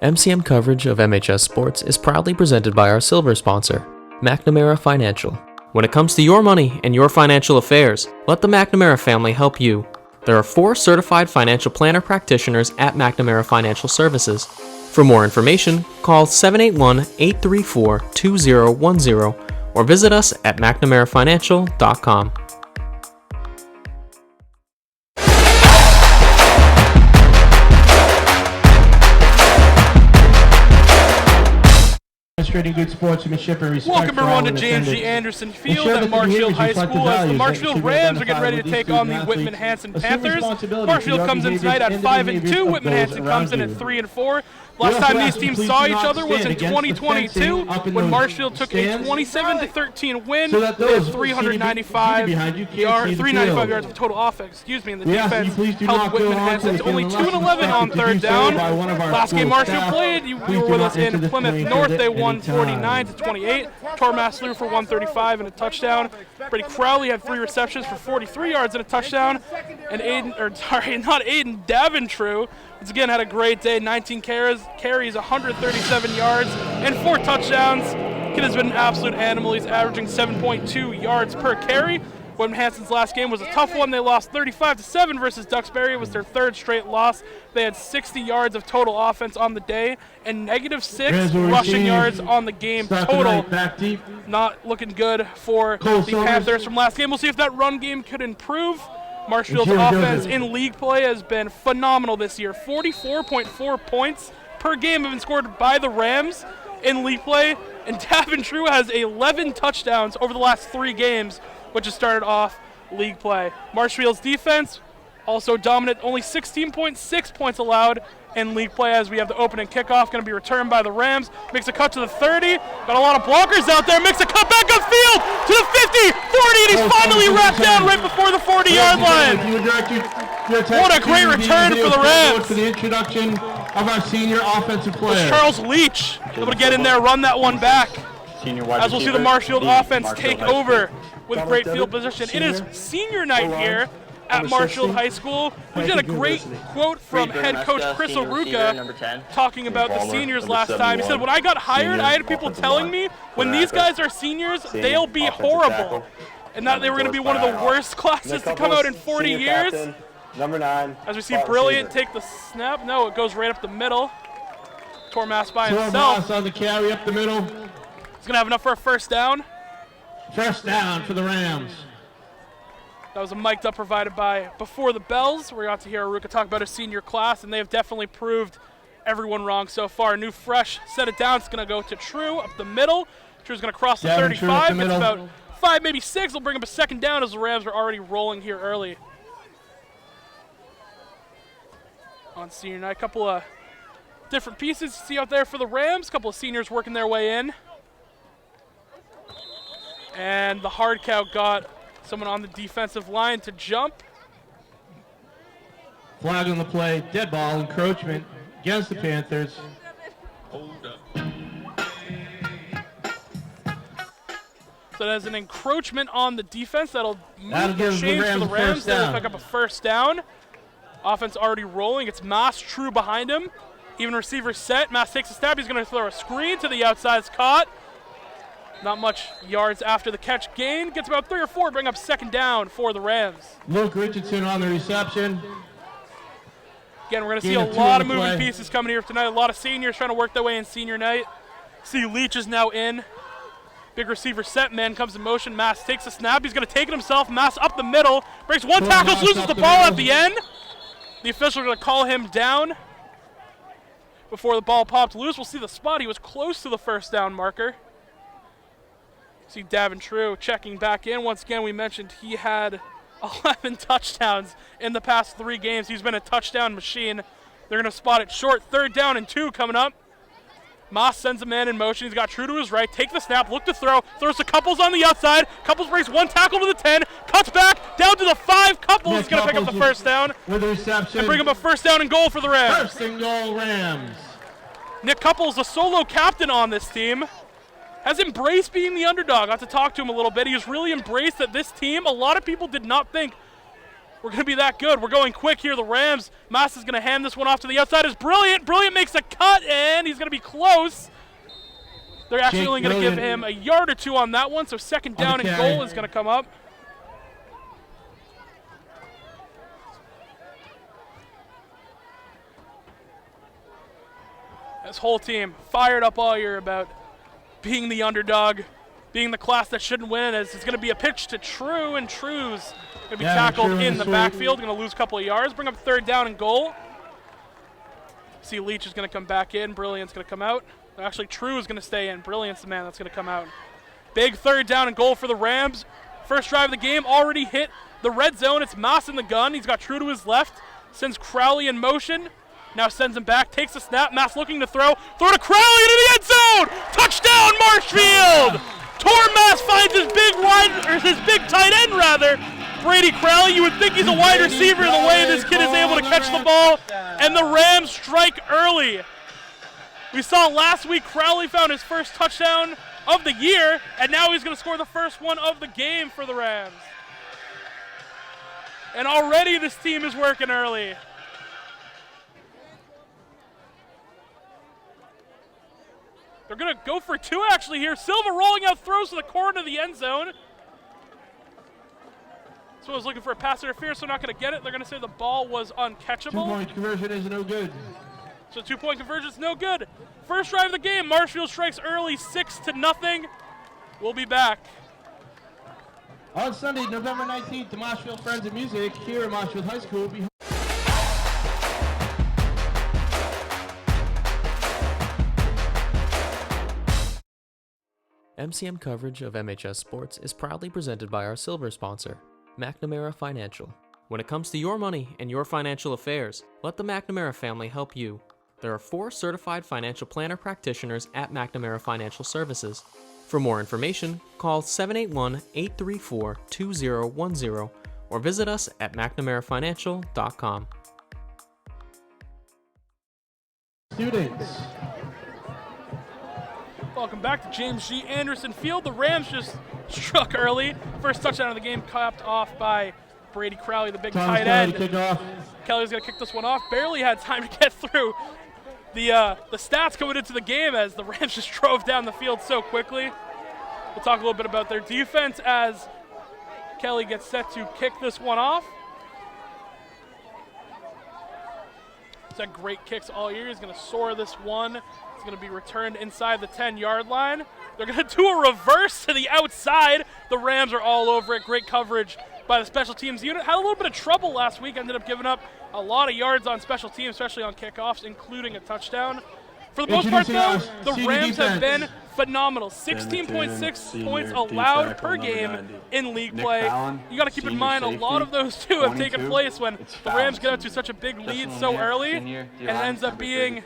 MCM coverage of MHS Sports is proudly presented by our silver sponsor, McNamara Financial. When it comes to your money and your financial affairs, let the McNamara family help you. There are 4 certified financial planner practitioners at McNamara Financial Services. For more information, call 781-834-2010 or visit us at McNamaraFinancial.com. Good sportsmanship and respect. Welcome everyone to James G. Anderson Field at Marshfield High School as the Marshfield Rams are getting ready to take on the Whitman-Hanson Panthers. Marshfield comes in tonight at 5-2. Whitman-Hanson comes in at 3-4. Last time these teams saw each other was in 2022 when Marshfield took a 27-13 win. They had 395 yards of total offense. In the defense held Whitman-Hanson to only 2-11 on third down. Last game Marshfield played, you were with us in Plymouth North. They won 49-28. Tormas threw for 135 and a touchdown. Brady Crowley had 3 receptions for 43 yards and a touchdown. And Daventrew once again had a great day. 19 carries, 137 yards, and 4 touchdowns. Kid has been an absolute animal. He's averaging 7.2 yards per carry. Whitman-Hanson's last game was a tough one. They lost 35-7 versus Duxbury. It was their 3rd straight loss. They had 60 yards of total offense on the day and -6 rushing yards on the game total. Not looking good for the Panthers from last game. We'll see if that run game could improve. Marshfield's offense in league play has been phenomenal this year. 44.4 points per game have been scored by the Rams in league play, and Daventrew has 11 touchdowns over the last 3 games, which has started off league play. Marshfield's defense also dominant, only 16.6 points allowed in league play as we have the opening kickoff, going to be returned by the Rams. Makes a cut to the 30, got a lot of blockers out there, makes a cut back upfield to the 50, 40, and he's finally wrapped down right before the 40-yard line. What a great return for the Rams. For the introduction of our senior offensive player. It's Charles Leach able to get in there, run that one back. As we'll see the Marshfield offense take over with great field position. It is senior night here at Marshfield High School. We got a great quote from head coach Chris Aruka talking about the seniors last time. He said, when I got hired, I had people telling me, when these guys are seniors, they'll be horrible. And that they were going to be one of the worst classes to come out in 40 years. As we see Brilliant take the snap. No, it goes right up the middle. Tormas by himself. On the carry up the middle. He's going to have enough for a first down. First down for the Rams. That was a mic'd up provided by Before the Bells. We got to hear Aruka talk about his senior class, and they have definitely proved everyone wrong so far. New fresh set it down. It's going to go to True up the middle. True's going to cross the 35. It's about 5, maybe 6. They'll bring up a second down as the Rams are already rolling here early. On senior night, a couple of different pieces to see out there for the Rams. A couple of seniors working their way in. And the hard count got someone on the defensive line to jump. Flag on the play, dead ball, encroachment against the Panthers. So there's an encroachment on the defense that'll move give the chains for the Rams. They'll down. pick up a first down. Offense already rolling. It's Mass, True behind him. Even receiver set. Mass takes a snap. He's going to throw a screen to the outside. It's caught. Not much yards after the catch gain. Gets about 3 or 4, bring up second down for the Rams. Luke Richardson on the reception. Again, we're going to see a lot of moving pieces coming here tonight. A lot of seniors trying to work their way in senior night. See Leach is now in. Big receiver set, man comes in motion. Mass takes a snap. He's going to take it himself. Mass up the middle. Breaks 1 tackle, loses the ball at the end. The officials are going to call him down before the ball popped loose. We'll see the spot. He was close to the first down marker. See Daventrew checking back in. Once again, we mentioned he had 11 touchdowns in the past 3 games. He's been a touchdown machine. They're going to spot it short. 3rd down and 2 coming up. Moss sends a man in motion. He's got True to his right. Take the snap. Look to throw. Throws to Couples on the outside. Couples breaks 1 tackle to the 10. Cuts back down to the 5. Couples is going to pick up the first down. With the reception. And bring up a first down and goal for the Rams. First and goal, Rams. Nick Couples, the solo captain on this team, has embraced being the underdog. I got to talk to him a little bit. He has really embraced that this team, a lot of people did not think we're going to be that good. We're going quick here. The Rams. Mass is going to hand this one off to the outside. Is Brilliant. Brilliant makes a cut, and he's going to be close. They're actually only going to give him a yard or two on that one, so second down and goal is going to come up. This whole team fired up all year about being the underdog, being the class that shouldn't win, as it's going to be a pitch to True, and True's going to be tackled in the backfield, going to lose a couple of yards, bring up third down and goal. See, Leach is going to come back in, Brilliant's going to come out. Actually, True is going to stay in. Brilliant's the man that's going to come out. Big third down and goal for the Rams. First drive of the game already hit the red zone. It's Maas in the gun. He's got True to his left. Sends Crowley in motion. Now sends him back. Takes the snap. Maas looking to throw. Throw to Crowley into the end zone. Touchdown, Marshfield. Maas finds his big tight end rather. Brady Crowley. You would think he's a wide receiver the way this kid is able to catch the ball. And the Rams strike early. We saw last week Crowley found his first touchdown of the year, and now he's going to score the first one of the game for the Rams. And already this team is working early. They're going to go for two actually here. Silva rolling out throws to the corner of the end zone. So I was looking for a pass interference, so not going to get it. They're going to say the ball was uncatchable. 2-point conversion is no good. So 2-point conversion is no good. First drive of the game, Marshfield strikes early, 6-0. We'll be back. On Sunday, November 19th, the Marshfield Friends of Music here at Marshfield High School will be MCM coverage of MHS Sports is proudly presented by our silver sponsor, McNamara Financial. When it comes to your money and your financial affairs, let the McNamara family help you. There are 4 certified financial planner practitioners at McNamara Financial Services. For more information, call 781-834-2010 or visit us at mcnamarafinancial.com. students. Welcome back to James G. Anderson Field. The Rams just struck early. First touchdown of the game capped off by Brady Crowley, the big tight end. Kelly's going to kick this one off. Barely had time to get through the stats coming into the game as the Rams just drove down the field so quickly. We'll talk a little bit about their defense as Kelly gets set to kick this one off. He's had great kicks all year. He's going to soar this one. It's going to be returned inside the 10-yard line. They're going to do a reverse to the outside. The Rams are all over it. Great coverage by the special teams unit. Had a little bit of trouble last week. Ended up giving up a lot of yards on special teams, especially on kickoffs, including a touchdown. For the most part, though, the Rams have been phenomenal. 16.6 points allowed per game in league play. You got to keep in mind a lot of those too have taken place when the Rams get out to such a big lead so early, and it ends up being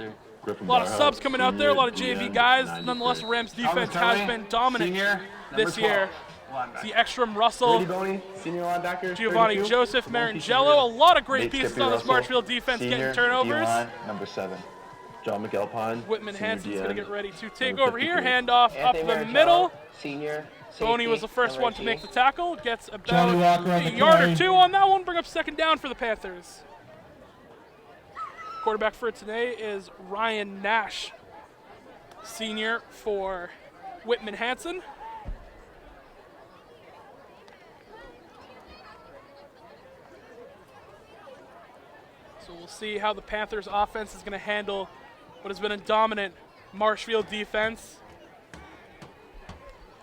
a lot of subs coming out there, a lot of JV guys. Nonetheless, the Rams defense has been dominant this year. See Ekstrom, Russell, Giovanni Joseph, Marangelo, a lot of great pieces on this Marshfield defense getting turnovers. Number 7. John McElpine. Whitman-Hanson's going to get ready to take over here. Handoff up the middle. Boney was the first one to make the tackle. Gets about a yard or two on that one. Bring up second down for the Panthers. Quarterback for today is Ryan Nash, senior for Whitman-Hanson. So we'll see how the Panthers offense is going to handle what has been a dominant Marshfield defense.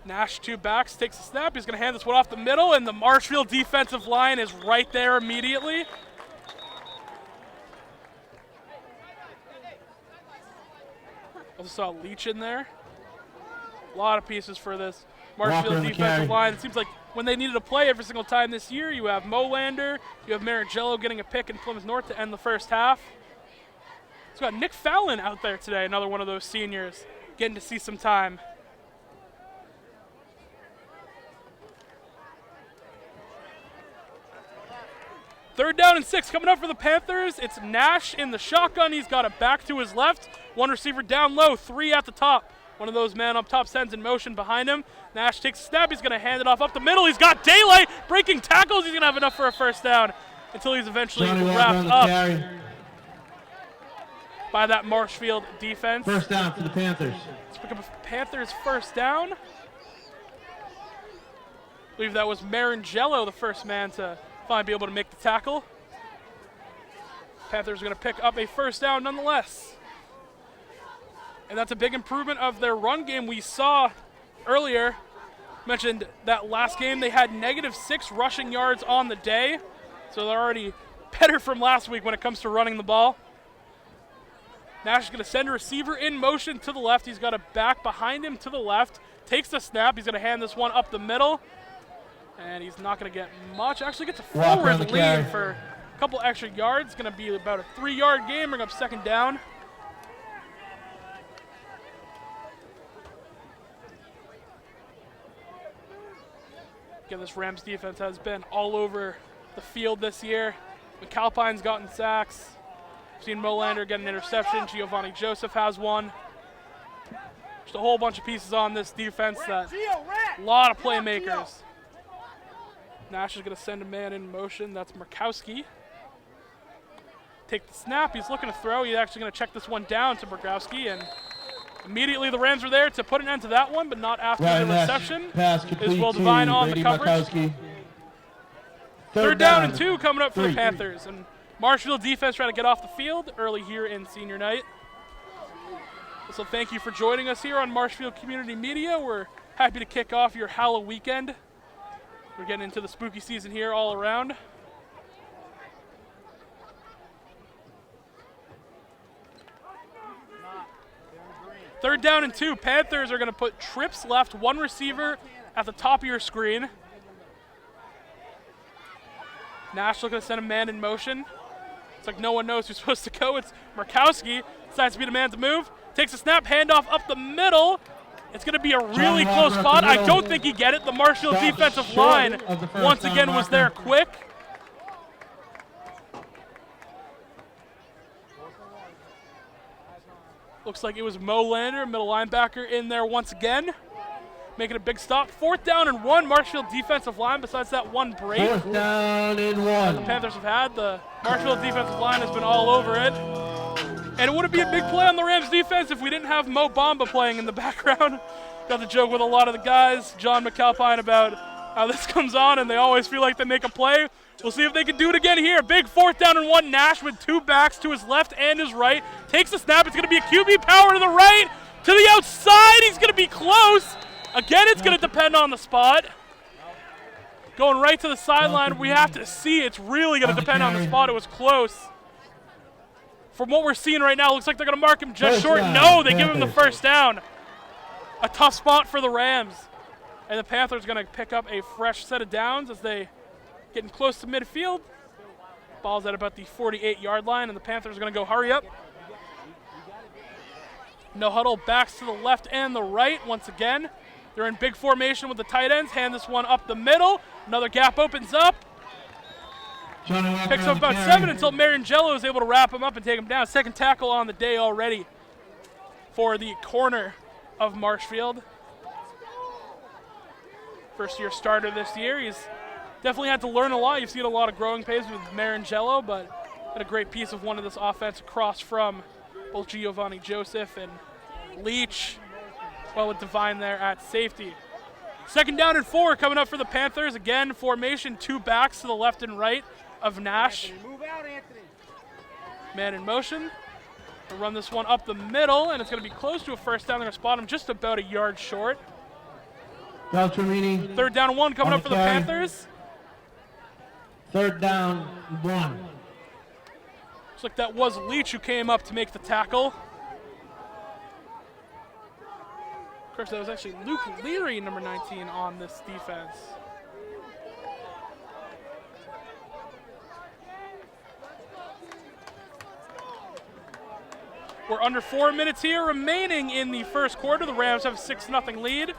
Nash, 2 backs, takes a snap. He's going to hand this one off the middle, and the Marshfield defensive line is right there immediately. Also saw Leach in there. A lot of pieces for this Marshfield defensive line. It seems like when they needed to play every single time this year, you have Molander, you have Marangelo getting a pick in Plymouth North to end the first half. It's got Nick Fallon out there today, another one of those seniors, getting to see some time. Third down and 6 coming up for the Panthers. It's Nash in the shotgun. He's got it back to his left. One receiver down low, 3 at the top. One of those man up top sends in motion behind him. Nash takes a snap. He's going to hand it off up the middle. He's got daylight, breaking tackles. He's going to have enough for a first down. until he's eventually Johnny Walker wrapped on the up carry. by that Marshfield defense. First down for the Panthers. Let's pick up a Panthers first down. I believe that was Marangello, the first man to finally be able to make the tackle. Panthers are going to pick up a first down nonetheless. And that's a big improvement of their run game. We saw earlier, mentioned that last game they had -6 rushing yards on the day. So they're already better from last week when it comes to running the ball. Nash is going to send a receiver in motion to the left. He's got a back behind him to the left. Takes the snap. He's going to hand this one up the middle. And he's not going to get much. Actually gets a forward lead for a couple extra yards. Going to be about a 3-yard game. Bring up second down. Again, this Rams defense has been all over the field this year. McAlpine's gotten sacks. We've seen Molander get an interception. Giovanni Joseph has one. Just a whole bunch of pieces on this defense. A lot of playmakers. Nash is going to send a man in motion. That's Murkowski. Take the snap. He's looking to throw. He's actually going to check this one down to Murkowski, and immediately the Rams are there to put an end to that one, but not after the reception. Pass complete is Will Devine on Brady the coverage. Murkowski. Third down and 2 coming up for the Panthers. And Marshfield defense trying to get off the field early here in senior night. So thank you for joining us here on Marshfield Community Media. We're happy to kick off your Halloween weekend. We're getting into the spooky season here all around. Third down and 2. Panthers are going to put trips left, one receiver at the top of your screen. Nash looking to send a man in motion. It's like no one knows who's supposed to go. It's Murkowski. Decides to be the man to move. Takes a snap, handoff up the middle. It's going to be a really close spot. I don't think he get it. The Marshfield defensive line once again was there quick. Looks like it was Molander, middle linebacker, in there once again, making a big stop. 4th down and 1. Marshfield defensive line, besides that one break 4th down and 1. the Panthers have had, the Marshfield defensive line has been all over it. And it wouldn't be a big play on the Rams defense if we didn't have Mo Bamba playing in the background. Got the joke with a lot of the guys, John McAlpine, about how this comes on and they always feel like they make a play. We'll see if they can do it again here. Big 4th down and 1. Nash with 2 backs to his left and his right. Takes the snap. It's going to be a QB power to the right. To the outside. He's going to be close. Again, it's going to depend on the spot. Going right to the sideline. We have to see. It's really going to depend on the spot. It was close. From what we're seeing right now, looks like they're going to mark him just short. No, they give him the first down. A tough spot for the Rams. And the Panthers are going to pick up a fresh set of downs as they getting close to midfield. Ball's at about the 48-yard line, and the Panthers are going to go hurry up. No huddle, backs to the left and the right once again. They're in big formation with the tight ends. Hand this one up the middle. Another gap opens up. Picks up about 7 until Marangello is able to wrap him up and take him down. Second tackle on the day already for the corner of Marshfield. First-year starter this year. He's definitely had to learn a lot. You've seen a lot of growing pains with Marangello, but had a great piece of one of this offense across from both Giovanni Joseph and Leach. Well, with Devine there at safety. 2nd down and 4 coming up for the Panthers. Again, formation, 2 backs to the left and right of Nash. Move out, Anthony. Man in motion. They'll run this one up the middle, and it's going to be close to a first down. They're going to spot him just about a yard short. 3rd down and 1 coming up for the Panthers. 3rd down, 1. Looks like that was Leach who came up to make the tackle. Of course, that was actually Luke Leary, number 19, on this defense. We're under 4 minutes here remaining in the first quarter. The Rams have a 6-0 lead.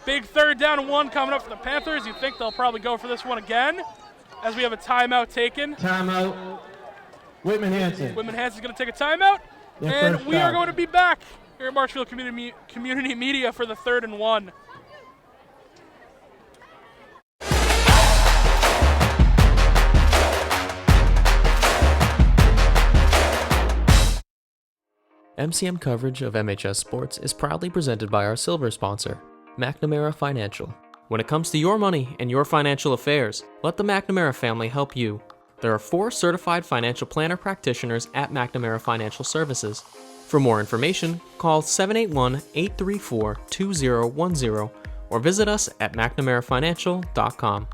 Big 3rd down and 1 coming up for the Panthers. You think they'll probably go for this one again, as we have a timeout taken. Timeout. Whitman-Hanson. Whitman-Hanson's going to take a timeout. And we are going to be back here at Marshfield Community Media for the 3rd and 1. MCM coverage of MHS Sports is proudly presented by our silver sponsor, McNamara Financial. When it comes to your money and your financial affairs, let the McNamara family help you. There are 4 certified financial planner practitioners at McNamara Financial Services. For more information, call 781-834-2010 or visit us at McNamaraFinancial.com.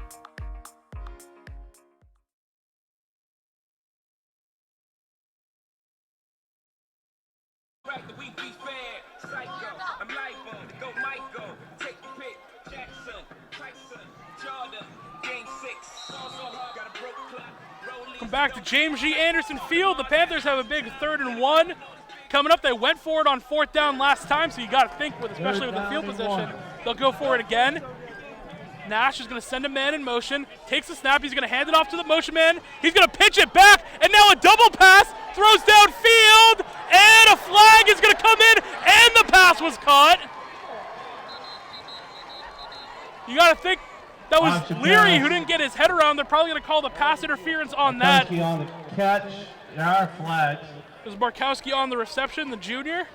Come back to James G. Anderson Field. The Panthers have a big 3rd and 1 coming up. They went for it on 4th down last time, so you got to think, especially with the field position, they'll go for it again. Nash is going to send a man in motion, takes the snap, he's going to hand it off to the motion man, he's going to pitch it back, and now a double pass, throws downfield, and a flag is going to come in, and the pass was caught. You got to think that was Leary who didn't get his head around. They're probably going to call the pass interference on that. Markowski on the catch, there are flags. It was Markowski on the reception, the junior.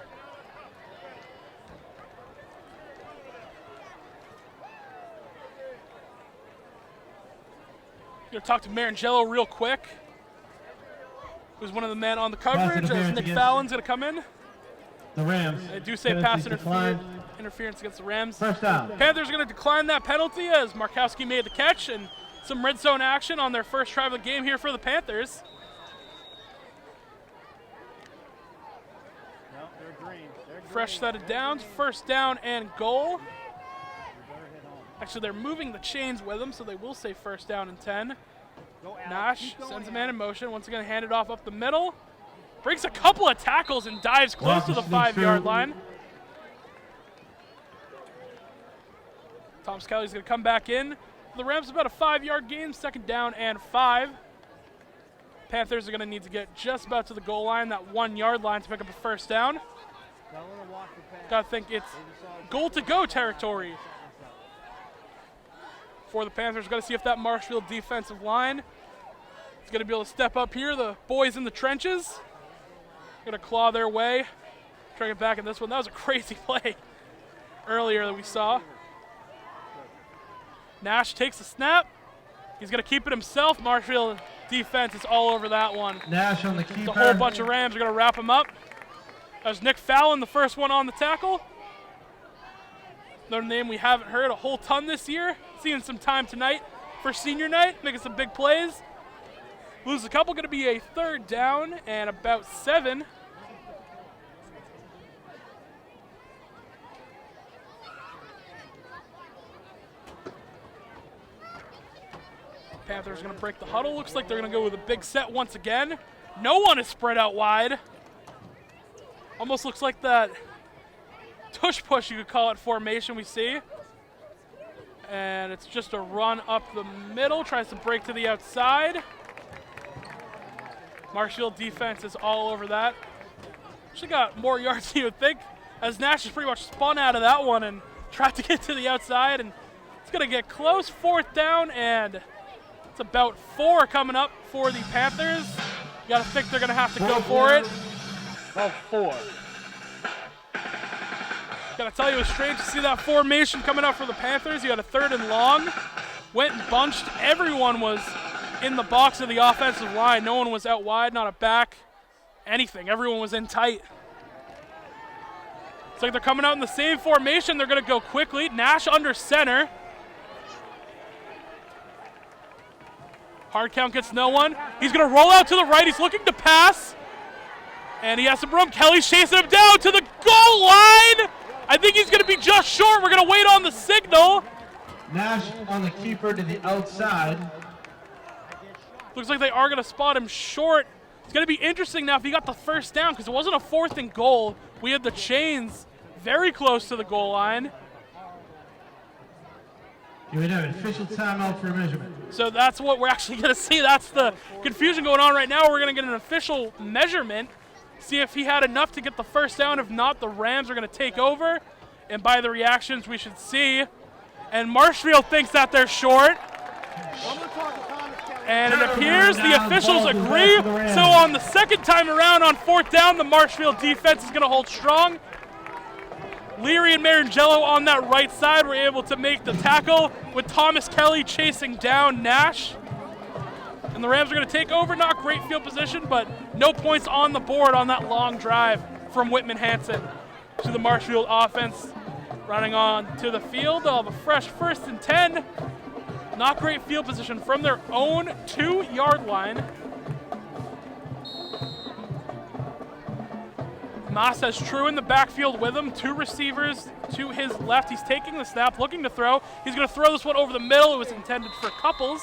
Going to talk to Marangelo real quick, who's one of the men on the coverage, as Nick Fallon's going to come in. The Rams. They do say pass interference against the Rams. First down. Panthers are going to decline that penalty as Markowski made the catch, and some red zone action on their first drive of the game here for the Panthers. Fresh set of downs, 1st down and goal. Actually, they're moving the chains with them, so they will say 1st down and 10. Nash sends a man in motion. Once again, hand it off up the middle. Breaks a couple of tackles and dives close to the 5-yard line. Tom Skelly's going to come back in. The Rams about a 5-yard gain, 2nd down and 5. Panthers are going to need to get just about to the goal line, that 1-yard line, to pick up a 1st down. Got to think it's goal-to-go territory for the Panthers. Got to see if that Marshfield defensive line is going to be able to step up here. The boys in the trenches going to claw their way, try to get back in this one. That was a crazy play earlier that we saw. Nash takes the snap. He's going to keep it himself. Marshfield defense is all over that one. Nash on the keeper. The whole bunch of Rams are going to wrap him up. That was Nick Fallon, the first one on the tackle. Another name we haven't heard a whole ton this year. Seeing some time tonight for senior night, making some big plays. Lose a couple, going to be a 3rd down and about 7. Panthers going to break the huddle. Looks like they're going to go with a big set once again. No one is spread out wide. Almost looks like that tush push, you could call it, formation we see. And it's just a run up the middle. Tries to break to the outside. Marshfield defense is all over that. Actually got more yards than you would think, as Nash has pretty much spun out of that one and tried to get to the outside. And it's going to get close. 4th down, and it's about 4 coming up for the Panthers. You got to think they're going to have to go for it. About 4. Gotta tell you, it was strange to see that formation coming up for the Panthers. You had a 3rd and long. Went and bunched. Everyone was in the box of the offensive line. No one was out wide, not a back, anything. Everyone was in tight. It's like they're coming out in the same formation. They're gonna go quickly. Nash under center. Hard count gets no one. He's gonna roll out to the right. He's looking to pass. And he has some room. Kelly's chasing him down to the goal line. I think he's going to be just short. We're going to wait on the signal. Nash on the keeper to the outside. Looks like they are going to spot him short. It's going to be interesting now if he got the 1st down, because it wasn't a 4th and goal. We had the chains very close to the goal line. You would have an official timeout for measurement. So that's what we're actually going to see. That's the confusion going on right now. We're going to get an official measurement. See if he had enough to get the 1st down. If not, the Rams are going to take over. And by the reactions, we should see. And Marshfield thinks that they're short. I'm going to talk to Thomas Kelly. And it appears the officials agree. So on the second time around on 4th down, the Marshfield defense is going to hold strong. Leary and Marangello on that right side were able to make the tackle with Thomas Kelly chasing down Nash. And the Rams are going to take over. Not great field position, but no points on the board on that long drive from Whitman-Hanson to the Marshfield offense. Running on to the field, they'll have a fresh 1st and 10. Not great field position from their own 2-yard line. Moss has True in the backfield with him. 2 receivers to his left. He's taking the snap, looking to throw. He's going to throw this one over the middle. It was intended for Couples.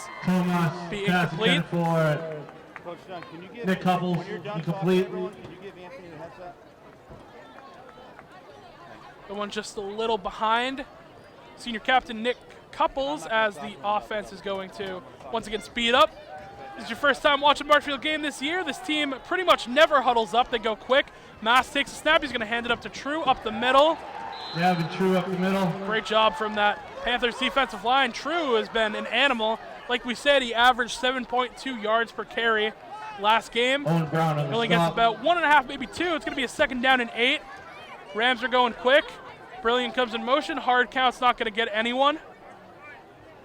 Be incomplete. Coach Dunn, can you give Nick Couples, when you're done incomplete. talking, everyone, can you give Anthony the headset? The one just a little behind. Senior captain Nick Couples as the offense is going to once again speed up. This is your first time watching Marshfield game this year. This team pretty much never huddles up. They go quick. Mass takes a snap. He's going to hand it up to True up the middle. Yeah, been True up the middle. Great job from that Panthers defensive line. True has been an animal. Like we said, he averaged 7.2 yards per carry last game. Owen Brown on He the only gets stop. about 1.5, maybe 2. It's going to be a 2nd down and 8. Rams are going quick. Brilliant comes in motion. Hard count's not going to get anyone.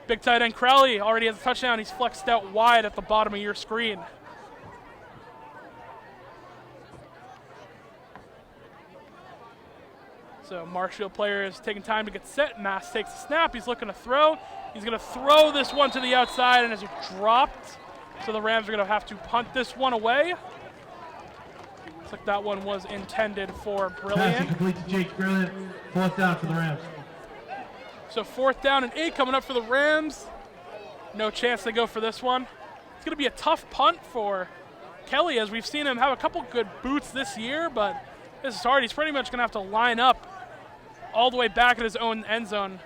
Big tight end Crowley already has a touchdown. He's flexed out wide at the bottom of your screen. So Marshfield player is taking time to get set. Mass takes a snap. He's looking to throw. He's going to throw this one to the outside, and as it dropped, so the Rams are going to have to punt this one away. Looks like that one was intended for Pass Brilliant. incomplete to Jake Brilliant. 4th down for the Rams. So 4th down and 8 coming up for the Rams. No chance they go for this one. It's going to be a tough punt for Kelly, as we've seen him have a couple good boots this year, but this is hard. He's pretty much going to have to line up all the way back at his own end zone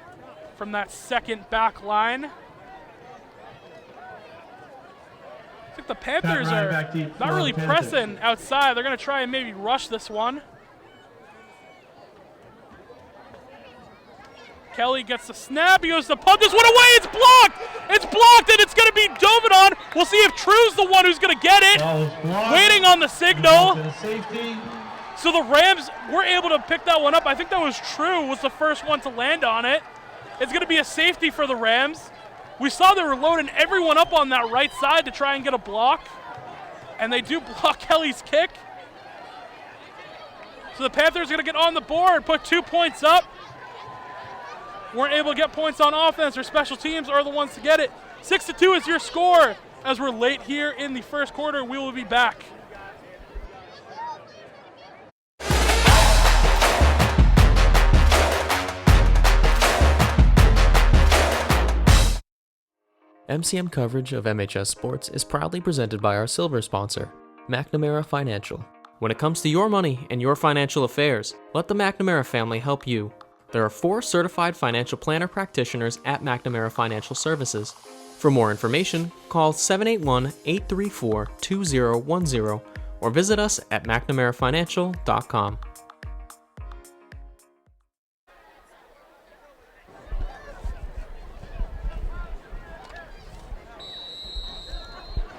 from that second back line. I think the Panthers Ryan are back deep not for really the Panthers. pressing outside. They're going to try and maybe rush this one. Kelly gets the snap. He goes to punt this one away. It's blocked. It's blocked, and it's going to be dove on. We'll see if True's the one who's going to get it. Ball was blocked. Waiting on the signal. To the safety. So the Rams were able to pick that one up. I think that was True was the first one to land on it. It's going to be a safety for the Rams. We saw they were loading everyone up on that right side to try and get a block. And they do block Kelly's kick. So the Panthers are going to get on the board, put 2 points up. Weren't able to get points on offense, or special teams are the ones to get it. 6-2 is your score. As we're late here in the first quarter, we will be back. MCM coverage of MHS Sports is proudly presented by our silver sponsor, McNamara Financial. When it comes to your money and your financial affairs, let the McNamara family help you. There are 4 certified financial planner practitioners at McNamara Financial Services. For more information, call 781-834-2010 or visit us at McNamaraFinancial.com.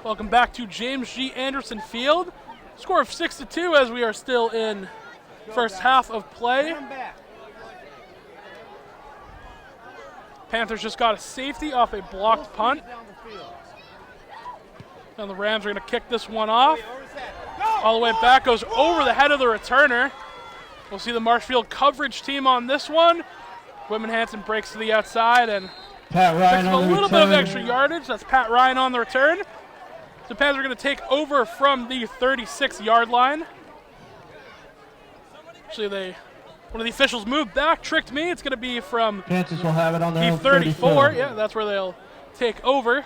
Welcome back to James G. Anderson Field. Score of 6-2 as we are still in first half of play. Panthers just got a safety off a blocked punt. And the Rams are going to kick this one off. All the way back, goes over the head of the returner. We'll see the Marshfield coverage team on this one. Whitman-Hanson breaks to the outside and Pat Ryan picks up on a the little bit of return. extra yardage. That's Pat Ryan on the return. The Panthers are going to take over from the 36-yard line. Actually, one of the officials moved back, tricked me. It's going to be from Panthers will have it on their the own 34. 34. Yeah, that's where they'll take over.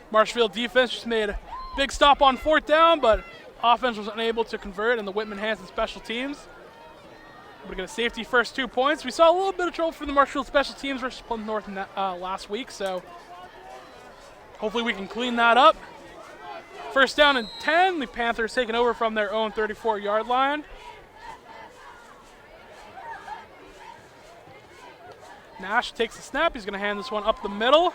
Marshfield defense just made a big stop on 4th down, but offense was unable to convert, and the Whitman-Hanson special teams. We're going to safety first 2 points. We saw a little bit of trouble from the Marshfield special teams versus Plymouth North last week, so hopefully we can clean that up. 1st down and 10. The Panthers taking over from their own 34-yard line. Nash takes the snap. He's going to hand this one up the middle.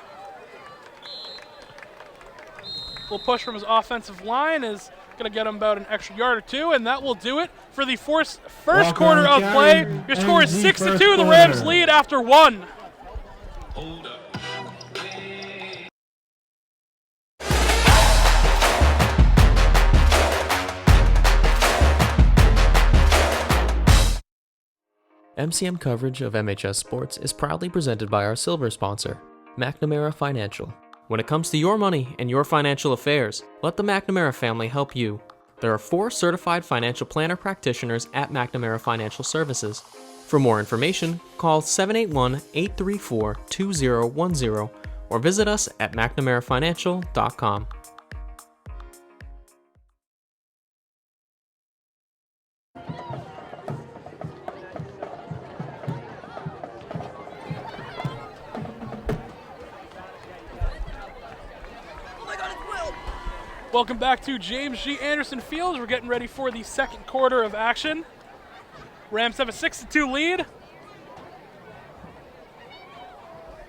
Little push from his offensive line is going to get him about an extra yard or two, and that will do it for the first quarter of play. Your score is 6-2. The Rams lead after one. MCM coverage of MHS Sports is proudly presented by our silver sponsor, McNamara Financial. When it comes to your money and your financial affairs, let the McNamara family help you. There are 4 certified financial planner practitioners at McNamara Financial Services. For more information, call 781-834-2010 or visit us at McNamaraFinancial.com. Welcome back to James G. Anderson Field. We're getting ready for the second quarter of action. Rams have a 6-2 lead.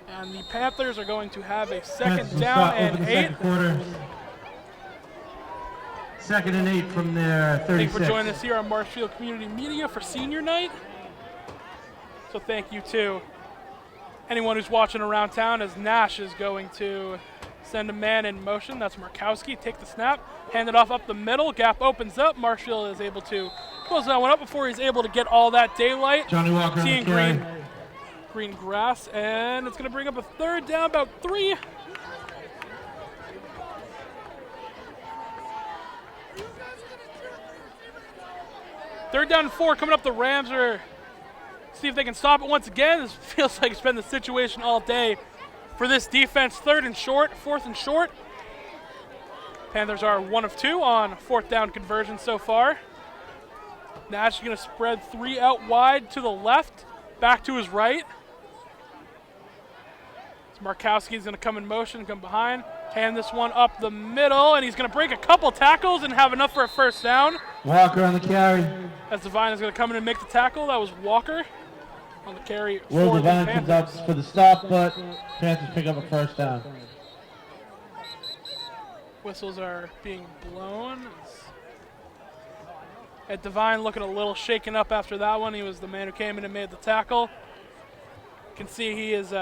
And the Panthers are going to have a second down and 8. Second and 8 from their 36. Thank you for joining us here on Marshfield Community Media for senior night. So thank you to anyone who's watching around town, as Nash is going to send a man in motion. That's Markowski. Take the snap, hand it off up the middle. Gap opens up. Marshfield is able to close that one up before he's able to get all that daylight. Johnny Walker. Seeing green grass, and it's going to bring up a third down, about 3. Third down and 4 coming up. The Rams are see if they can stop it once again. This feels like it's been the situation all day for this defense. 4th and short. Panthers are 1 of 2 on 4th down conversion so far. Nash is going to spread 3 out wide to the left, back to his right. So Markowski is going to come in motion, come behind, hand this one up the middle, and he's going to break a couple tackles and have enough for a first down. Walker on the carry. As Devine is going to come in and make the tackle. That was Walker on the carry. Will for the Devine comes Panthers. up for the stop, but Panthers pick up a first down. Whistles are being blown. Ed Devine looking a little shaken up after that one. He was the man who came in and made the tackle. You can see he is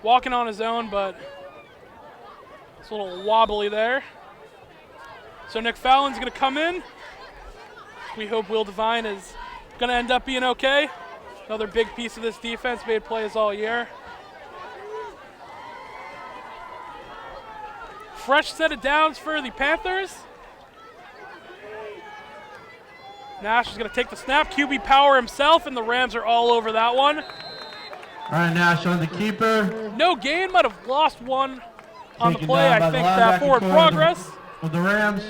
walking on his own, but it's a little wobbly there. So Nick Fallon's going to come in. We hope Will Devine is going to end up being okay. Another big piece of this defense, made plays all year. Fresh set of downs for the Panthers. Nash is going to take the snap. QB power himself, and the Rams are all over that one. All right, Nash on the keeper. No gain, might have lost one on the Taken play. down by I the think that linebacker forward core progress. Of the Rams.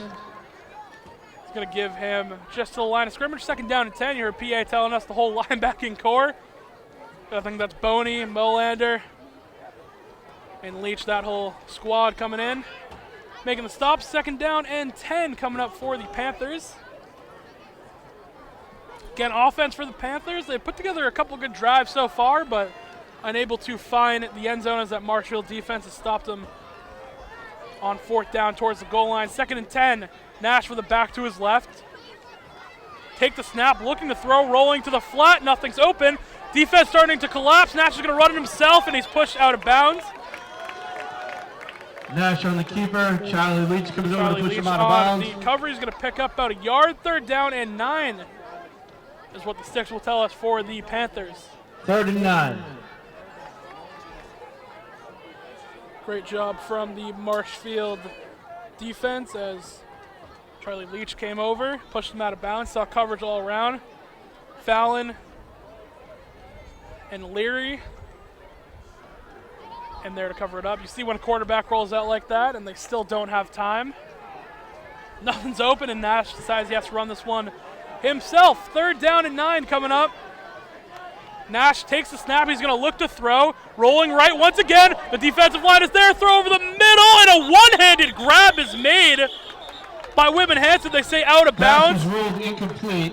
It's going to give him just to the line of scrimmage. 2nd down and 10. You heard PA telling us the whole linebacking core. I think that's Boney, Molander, and Leach, that whole squad coming in. Making the stop. 2nd down and 10 coming up for the Panthers. Again, offense for the Panthers. They put together a couple good drives so far, but unable to find the end zone as that Marshfield defense has stopped them on 4th down towards the goal line. 2nd and 10. Nash with a back to his left. Take the snap, looking to throw, rolling to the flat. Nothing's open. Defense starting to collapse. Nash is going to run it himself, and he's pushed out of bounds. Nash on the keeper. Charlie Leach comes over to push Leach him out of on bounds. the cover. He's going to pick up about a yard. 3rd down and 9 is what the sticks will tell us for the Panthers. 3rd and 9. Great job from the Marshfield defense as Charlie Leach came over, pushed him out of bounds, saw coverage all around. Fallon and Leary and there to cover it up. You see when a quarterback rolls out like that and they still don't have time. Nothing's open, and Nash decides he has to run this one himself. 3rd down and 9 coming up. Nash takes the snap. He's going to look to throw. Rolling right once again. The defensive line is there. Throw over the middle, and a one-handed grab is made by Whitman-Hanson. They say out of Pass bounds. was ruled incomplete.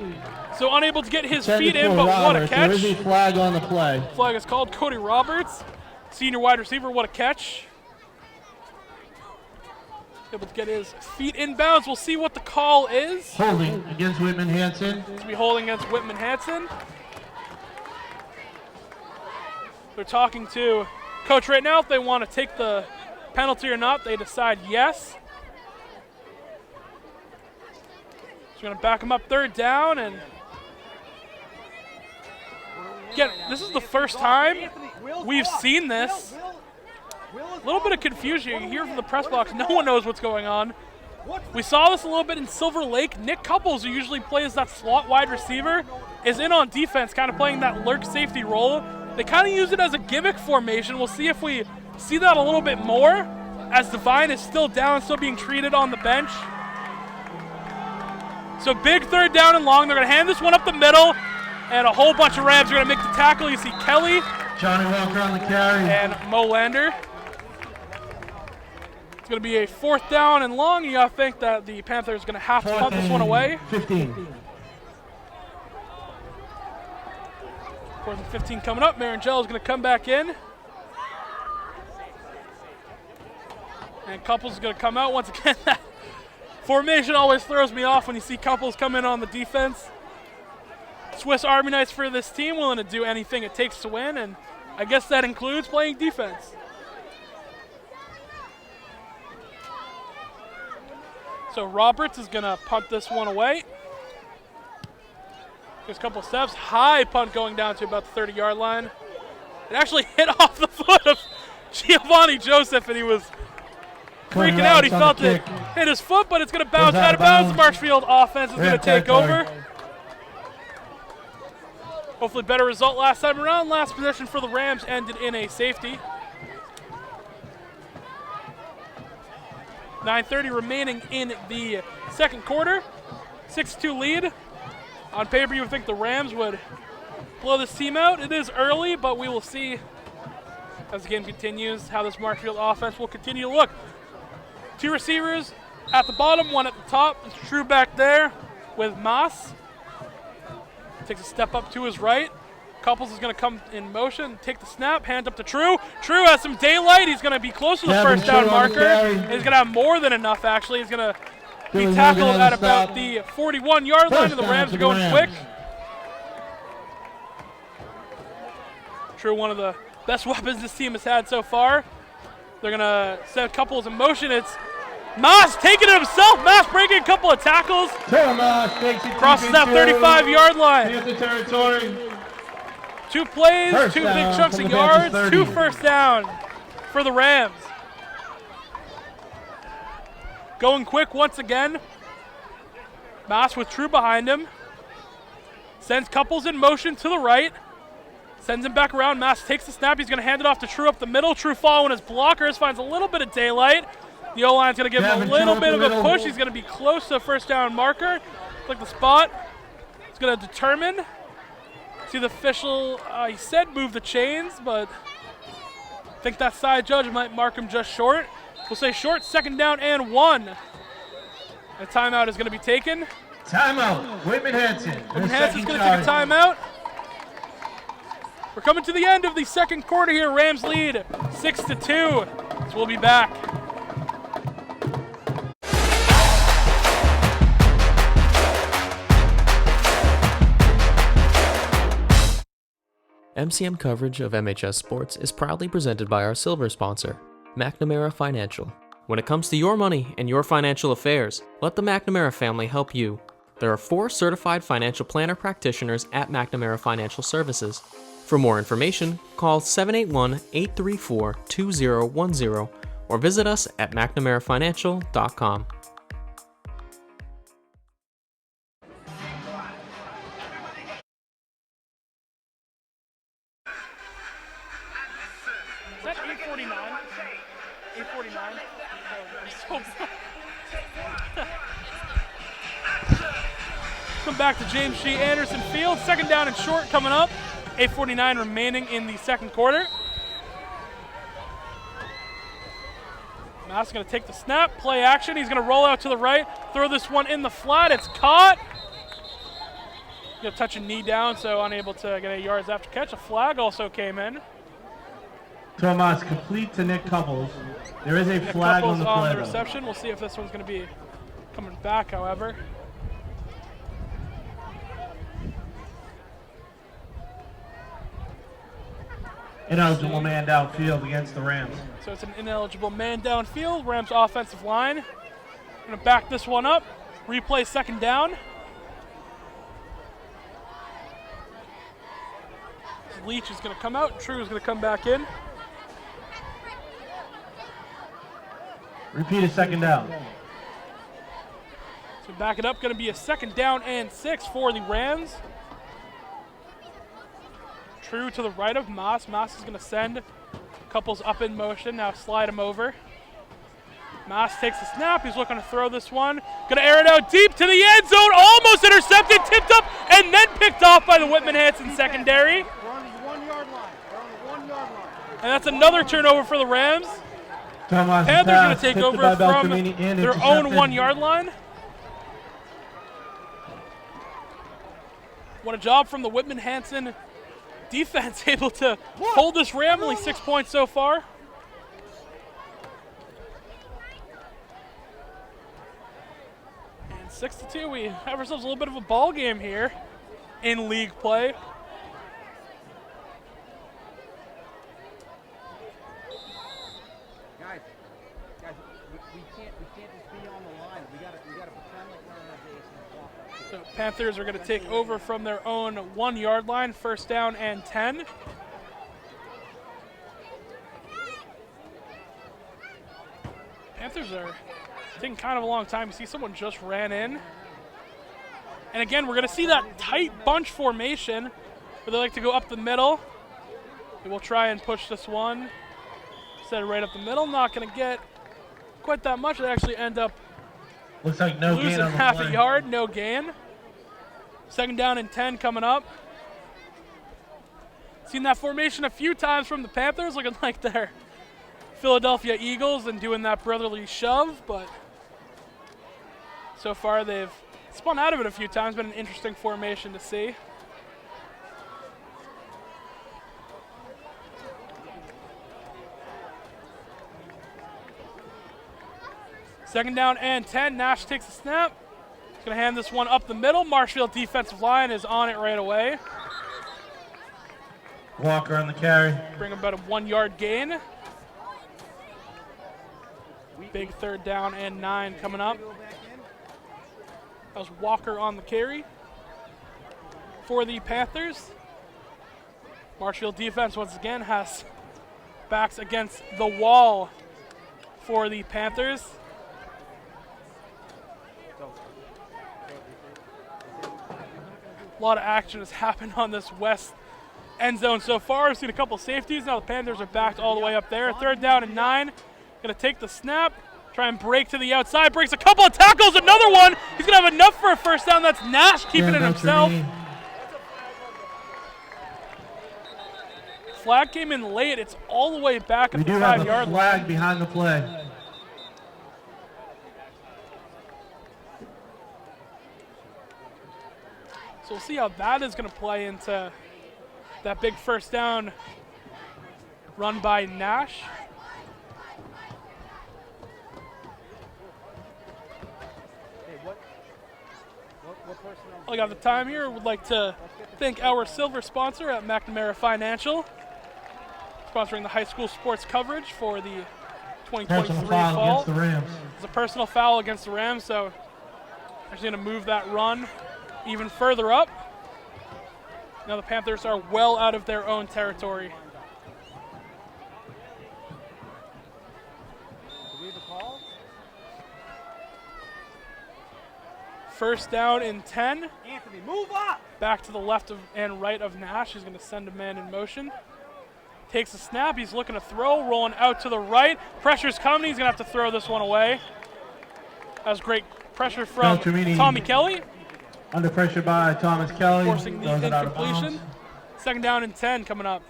So unable to get his Intended feet in, for but what a Roberts. catch. There is a flag on the play. Flag is called. Cody Roberts, senior wide receiver, what a catch. Able to get his feet in bounds. We'll see what the call is. Holding against Whitman-Hanson. It's to be holding against Whitman-Hanson. They're talking to coach right now if they want to take the penalty or not. They decide yes. So we're going to back him up third down and again, this is the first time we've seen this. A little bit of confusion. You hear from the press box, no one knows what's going on. We saw this a little bit in Silver Lake. Nick Couples, who usually plays that slot wide receiver, is in on defense, kind of playing that lurk safety role. They kind of use it as a gimmick formation. We'll see if we see that a little bit more as Devine is still down, still being treated on the bench. So big third down and long. They're going to hand this one up the middle, and a whole bunch of Rams are going to make the tackle. You see Kelly, Johnny Walker on the carry. and Mo Lander. It's going to be a fourth down and long. You got to think that the Panthers are going to have to punt this one away. 15. Fourth and 15 coming up. Marangelo is going to come back in. And Couples is going to come out once again. That formation always throws me off when you see Couples come in on the defense. Swiss Army knives for this team, willing to do anything it takes to win, and I guess that includes playing defense. So Roberts is going to punt this one away. Just a couple steps. High punt going down to about the 30-yard line. It actually hit off the foot of Giovanni Joseph, and he was freaking out. He felt it hit his foot, but it's going to bounce out of bounds. The Marshfield offense is going to take over. Hopefully better result last time around. Last possession for the Rams ended in a safety. 9:30 remaining in the second quarter. 6-2 lead. On paper, you would think the Rams would blow this team out. It is early, but we will see as the game continues how this Marshfield offense will continue to look. Two receivers at the bottom, one at the top. It's True back there with Mas. Takes a step up to his right. Couples is going to come in motion, take the snap, hand up to True. True has some daylight. He's going to be close to the first down marker. And he's going to have more than enough, actually. He's going to be tackled at about the 41-yard line, and the Rams are going quick. True, one of the best weapons this team has had so far. They're going to set Couples in motion. It's Mas taking it himself. Mas breaking a couple of tackles. Crosses that 35-yard line. 2 plays, 2 big chunks of yards, 2 first down for the Rams. Going quick once again. Mas with True behind him. Sends Couples in motion to the right. Sends him back around. Mas takes the snap. He's going to hand it off to True up the middle. True following his blockers. Finds a little bit of daylight. The O-line's going to give him a little bit of a push. He's going to be close to a first down marker. Like the spot. He's going to determine. See the official, he said move the chains, but I think that side judge might mark him just short. We'll say short, second down and 1. A timeout is going to be taken. Timeout, Whitman-Hanson. Whitman-Hanson's going to take a timeout. We're coming to the end of the second quarter here. Rams lead 6-2. So we'll be back. MCM coverage of MHS Sports is proudly presented by our silver sponsor, McNamara Financial. When it comes to your money and your financial affairs, let the McNamara family help you. There are 4 certified financial planner practitioners at McNamara Financial Services. For more information, call 781-834-2010 or visit us at McNamaraFinancial.com. Is that 849? 849? Come back to James G. Anderson Field. Second down and short coming up. 8:49 remaining in the second quarter. Mass is going to take the snap, play action. He's going to roll out to the right, throw this one in the flat. It's caught. Going to touch a knee down, so unable to get 8 yards after catch. A flag also came in. Tomas complete to Nick Couples. There is a flag on the play. The reception. We'll see if this one's going to be coming back, however. Ineligible man downfield against the Rams. So it's an ineligible man downfield. Rams offensive line. Going to back this one up. Replay second down. Leach is going to come out. True is going to come back in. Repeat a second down. So back it up. Going to be a second down and 6 for the Rams. True to the right of Moss. Moss is going to send Couples up in motion. Now slide him over. Moss takes the snap. He's looking to throw this one. Going to air it out deep to the end zone. Almost intercepted, tipped up, and then picked off by the Whitman-Hanson secondary. We're on the 1 yard line. We're on the 1 yard line. And that's another turnover for the Rams. Panthers going to take over from their own 1 yard line. What a job from the Whitman-Hanson defense, able to hold this Ram, only 6 points so far. And 6-2, we have ourselves a little bit of a ball game here in league play. Guys, we can't just be on the line. We gotta pretend like we're on our base and walk up. So Panthers are going to take over from their own 1 yard line, first down and 10. Panthers are taking kind of a long time. You see someone just ran in. And again, we're going to see that tight bunch formation where they like to go up the middle. They will try and push this one. Set it right up the middle. Not going to get quite that much. They actually end up Looks like no gain losing on the half play. a yard, no gain. Second down and 10 coming up. Seen that formation a few times from the Panthers, looking like they're Philadelphia Eagles and doing that brotherly shove, but so far they've spun out of it a few times. Been an interesting formation to see. Second down and 10. Nash takes the snap. He's going to hand this one up the middle. Marshfield defensive line is on it right away. Walker on the carry. Bring about a 1 yard gain. Big third down and 9 coming up. That was Walker on the carry for the Panthers. Marshfield defense once again has backs against the wall for the Panthers. A lot of action has happened on this west end zone so far. We've seen a couple safeties. Now the Panthers are backed all the way up there. Third down and 9. Going to take the snap, try and break to the outside. Breaks a couple of tackles. Another one. He's going to have enough for a first down. That's Nash keeping it himself. Flag came in late. It's all the way back at the 5 yard line. Flag behind the play. So we'll see how that is going to play into that big first down run by Nash. Hey, what personnel? I got the time here. Would like to thank our silver sponsor at McNamara Financial, sponsoring the high school sports coverage for the 2023 Personal foul fall. against the Rams. It's a personal foul against the Rams, so actually going to move that run even further up. Now the Panthers are well out of their own territory. Do we have a call? First down and 10. Anthony, move up! Back to the left of and right of Nash. He's going to send a man in motion. Takes a snap. He's looking to throw, rolling out to the right. Pressure's coming. He's going to have to throw this one away. That was great pressure from Tommy Kelly. Under pressure by Thomas Kelly. Forcing the incompletion. Second down and 10 coming up.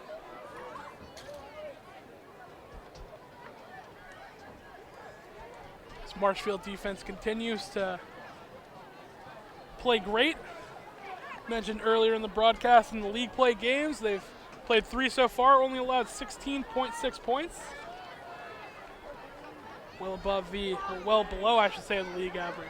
This Marshfield defense continues to play great. Mentioned earlier in the broadcast in the league play games, they've played 3 so far, only allowed 16.6 points. Well below, I should say, the league average.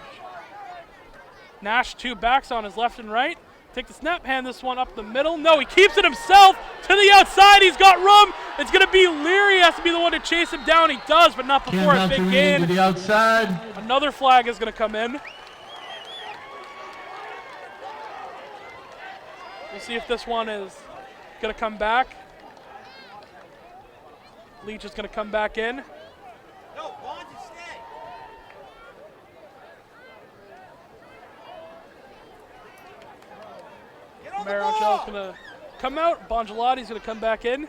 Nash 2 backs on his left and right. Take the snap, hand this one up the middle. No, he keeps it himself to the outside. He's got room. It's going to be Leary. He has to be the one to chase him down. He does, but not before a big gain. To the outside. Another flag is going to come in. We'll see if this one is going to come back. Leach is going to come back in. No, Bonds is stay. Marochel's going to come out. Bongelotti's going to come back in.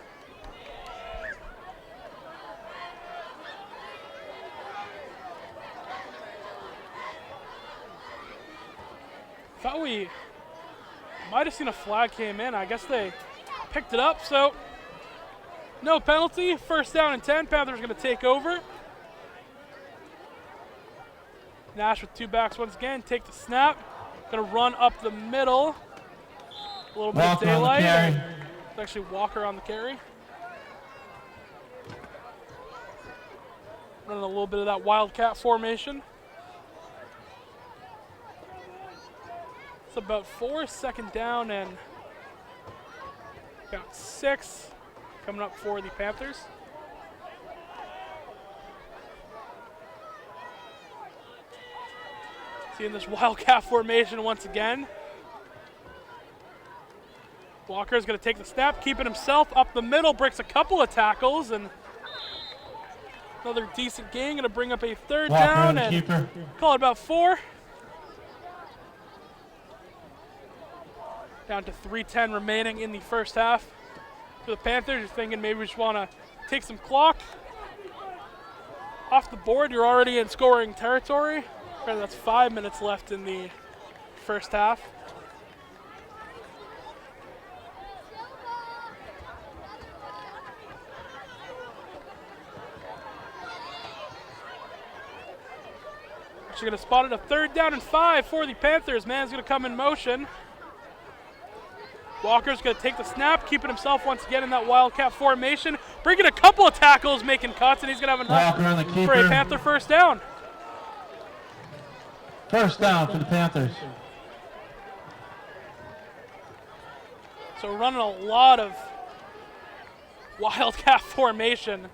Thought we might have seen a flag came in. I guess they picked it up, so no penalty. First down and 10. Panthers going to take over. Nash with 2 backs once again. Take the snap. Going to run up the middle. A little bit of daylight. It's actually Walker on the carry. Running a little bit of that wildcat formation. It's about 4, second down and about 6 coming up for the Panthers. Seeing this wildcat formation once again. Walker's going to take the snap, keep it himself up the middle, breaks a couple of tackles, and another decent gain. Going to bring up a third down and call it about 4. Down to 3:10 remaining in the first half. For the Panthers, you're thinking maybe we just want to take some clock off the board. You're already in scoring territory. That's 5 minutes left in the first half. Actually going to spot it a 3rd down and 5 for the Panthers. Man's going to come in motion. Walker's going to take the snap, keeping himself once again in that wildcat formation, bringing a couple of tackles, making cuts, and he's going to have enough for a Panther first down. First down for the Panthers. So we're running a lot of wildcat formation.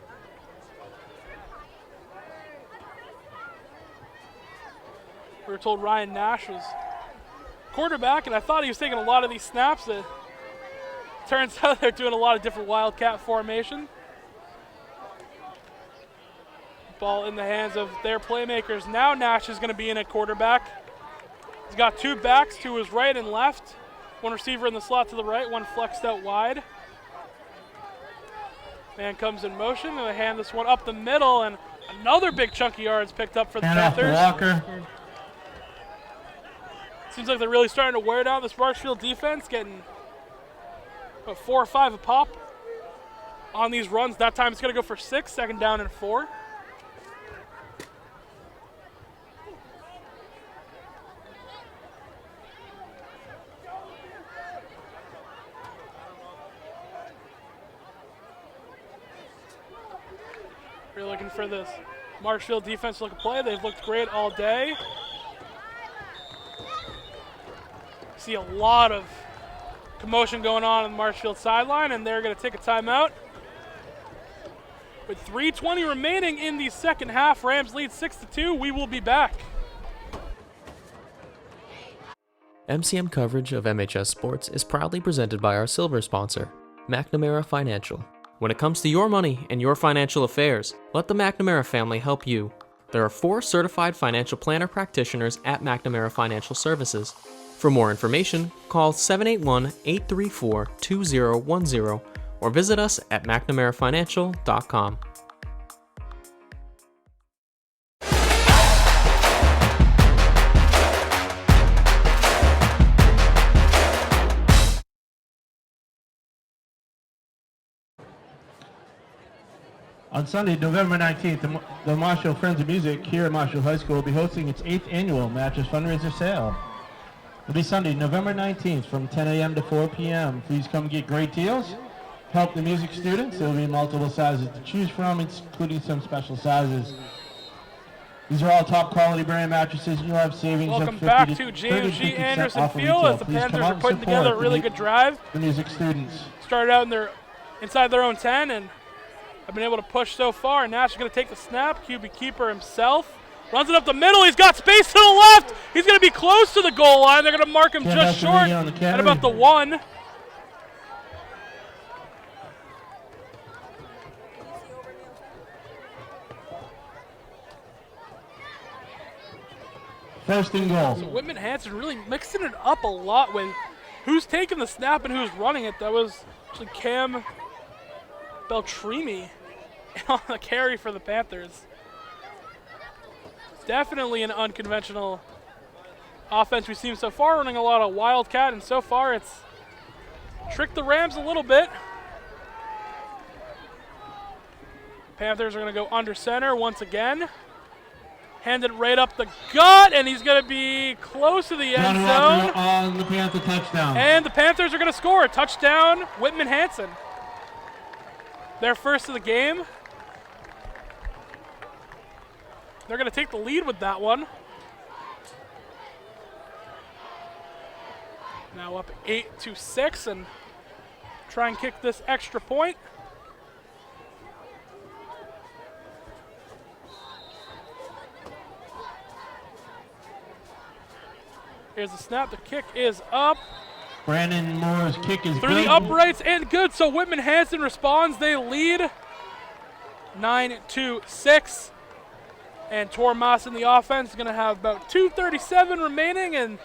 We were told Ryan Nash was quarterback, and I thought he was taking a lot of these snaps. It turns out they're doing a lot of different wildcat formation. Ball in the hands of their playmakers. Now Nash is going to be in at quarterback. He's got 2 backs to his right and left. 1 receiver in the slot to the right, 1 flexed out wide. Man comes in motion, and they hand this one up the middle, and another big chunk of yards picked up for the Panthers. Walker. Seems like they're really starting to wear down this Marshfield defense, getting about 4 or 5 a pop on these runs. That time it's going to go for 6, second down and 4. We're looking for this Marshfield defense to look at play. They've looked great all day. See a lot of commotion going on the Marshfield sideline, and they're going to take a timeout. With 3:20 remaining in the second half, Rams lead 6-2. We will be back. MCM coverage of MHS Sports is proudly presented by our silver sponsor, McNamara Financial. When it comes to your money and your financial affairs, let the McNamara family help you. There are 4 certified financial planner practitioners at McNamara Financial Services. For more information, call 781-834-2010 or visit us at McNamaraFinancial.com. On Sunday, November 19th, the Marshfield Friends of Music here at Marshfield High School will be hosting its 8th annual Mattress Fundraiser Sale. It'll be Sunday, November 19th from 10 a.m. to 4 p.m. Please come get great deals. Help the music students. There will be multiple sizes to choose from, including some special sizes. These are all top quality brand mattresses. You'll have savings Welcome of back 50 to to James 30 G. to 50% Anderson off of Field retail. as the Please come Panthers out are and putting support together a really good drive. the music students. Started out inside their own 10 and have been able to push so far. Nash is going to take the snap. QB keeper himself. Runs it up the middle. He's got space to the left. He's going to be close to the goal line. They're going to mark him just short at about the 1. First and goal. So Whitman-Hanson really mixing it up a lot with who's taking the snap and who's running it. That was actually Cam Beltrami on the carry for the Panthers. It's definitely an unconventional offense we've seen so far, running a lot of wildcat, and so far it's tricked the Rams a little bit. Panthers are going to go under center once again. Hand it right up the gut, and he's going to be close to the end zone. On the Panther touchdown. And the Panthers are going to score. Touchdown, Whitman-Hanson. Their first of the game. They're going to take the lead with that one. Now up 8-6 and try and kick this extra point. Here's the snap. The kick is up. Brandon Moore's kick is Through good. the uprights and good. So Whitman-Hanson responds. They lead 9-6. And Tormas in the offense is going to have about 2:37 remaining, and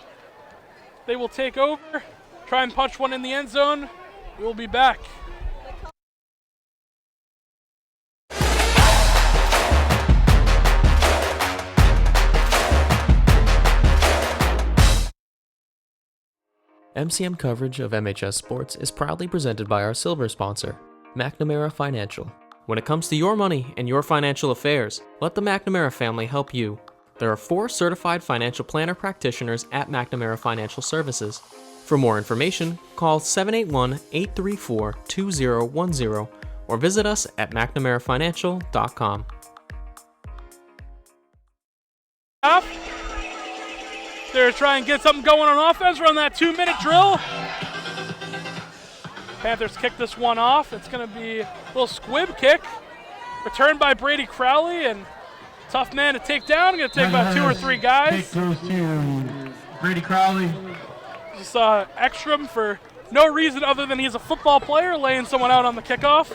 they will take over. Try and punch one in the end zone. We'll be back. MCM coverage of MHS Sports is proudly presented by our silver sponsor, McNamara Financial. When it comes to your money and your financial affairs, let the McNamara family help you. There are 4 certified financial planner practitioners at McNamara Financial Services. For more information, call 781-834-2010 or visit us at McNamaraFinancial.com. They're trying to get something going on offense, run that 2-minute drill. Panthers kick this one off. It's going to be a little squib kick. Returned by Brady Crowley, and tough man to take down. Going to take about 2 or 3 guys. Kick goes to Brady Crowley. Just saw Ekstrom for no reason other than he's a football player, laying someone out on the kickoff.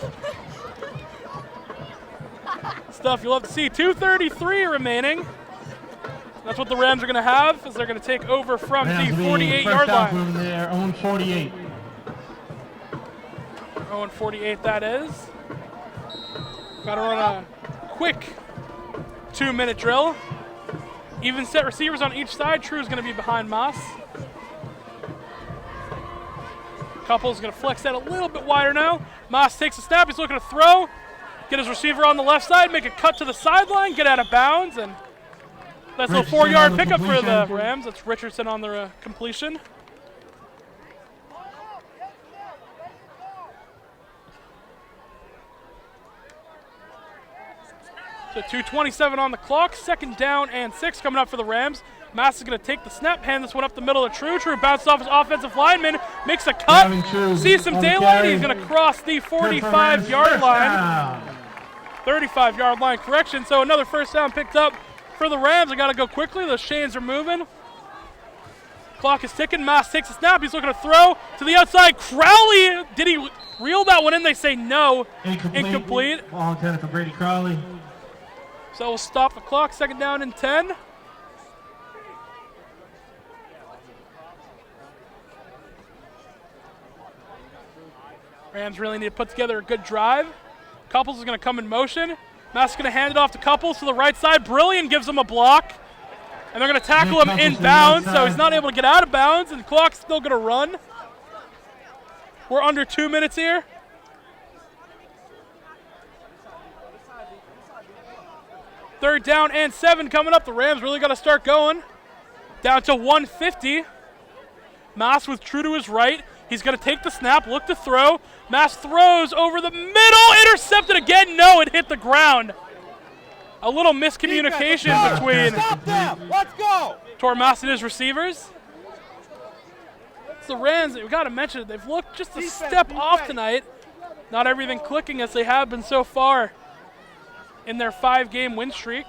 Stuff you'll have to see. 2:33 remaining. That's what the Rams are going to have, as they're going to take over from the 48-yard line. From their own 48. Oh, and 48 that is. Got to run a quick 2-minute drill. Even set receivers on each side. True's going to be behind Moss. Couple's going to flex that a little bit wider now. Moss takes a snap. He's looking to throw. Get his receiver on the left side. Make a cut to the sideline. Get out of bounds. And that's a 4-yard pickup for the Rams. That's Richardson on the completion. So 2:27 on the clock. 2nd down and 6 coming up for the Rams. Mass is going to take the snap, hand this one up the middle of True. True bounces off his offensive lineman, makes a cut, sees some daylight. He's going to cross the 45-yard line. 35-yard line correction. So another first down picked up for the Rams. I got to go quickly. Those chains are moving. Clock is ticking. Mass takes a snap. He's looking to throw to the outside. Crowley, did he reel that one in? They say no. Incomplete. Ball intended for Brady Crowley. So we'll stop the clock. 2nd down and 10. Rams really need to put together a good drive. Couples is going to come in motion. Mass is going to hand it off to Couples to the right side. Brilliant gives him a block. And they're going to tackle him in bounds, so he's not able to get out of bounds, and the clock's still going to run. We're under 2 minutes here. 3rd down and 7 coming up. The Rams really got to start going. Down to 150. Mass with true to his right. He's going to take the snap, look to throw. Mass throws over the middle. Intercepted again. No, it hit the ground. A little miscommunication between Stop them! Let's go! Tormas and his receivers. It's the Rams, we've got to mention it. They've looked just a step off tonight. Not everything clicking as they have been so far in their 5-game win streak.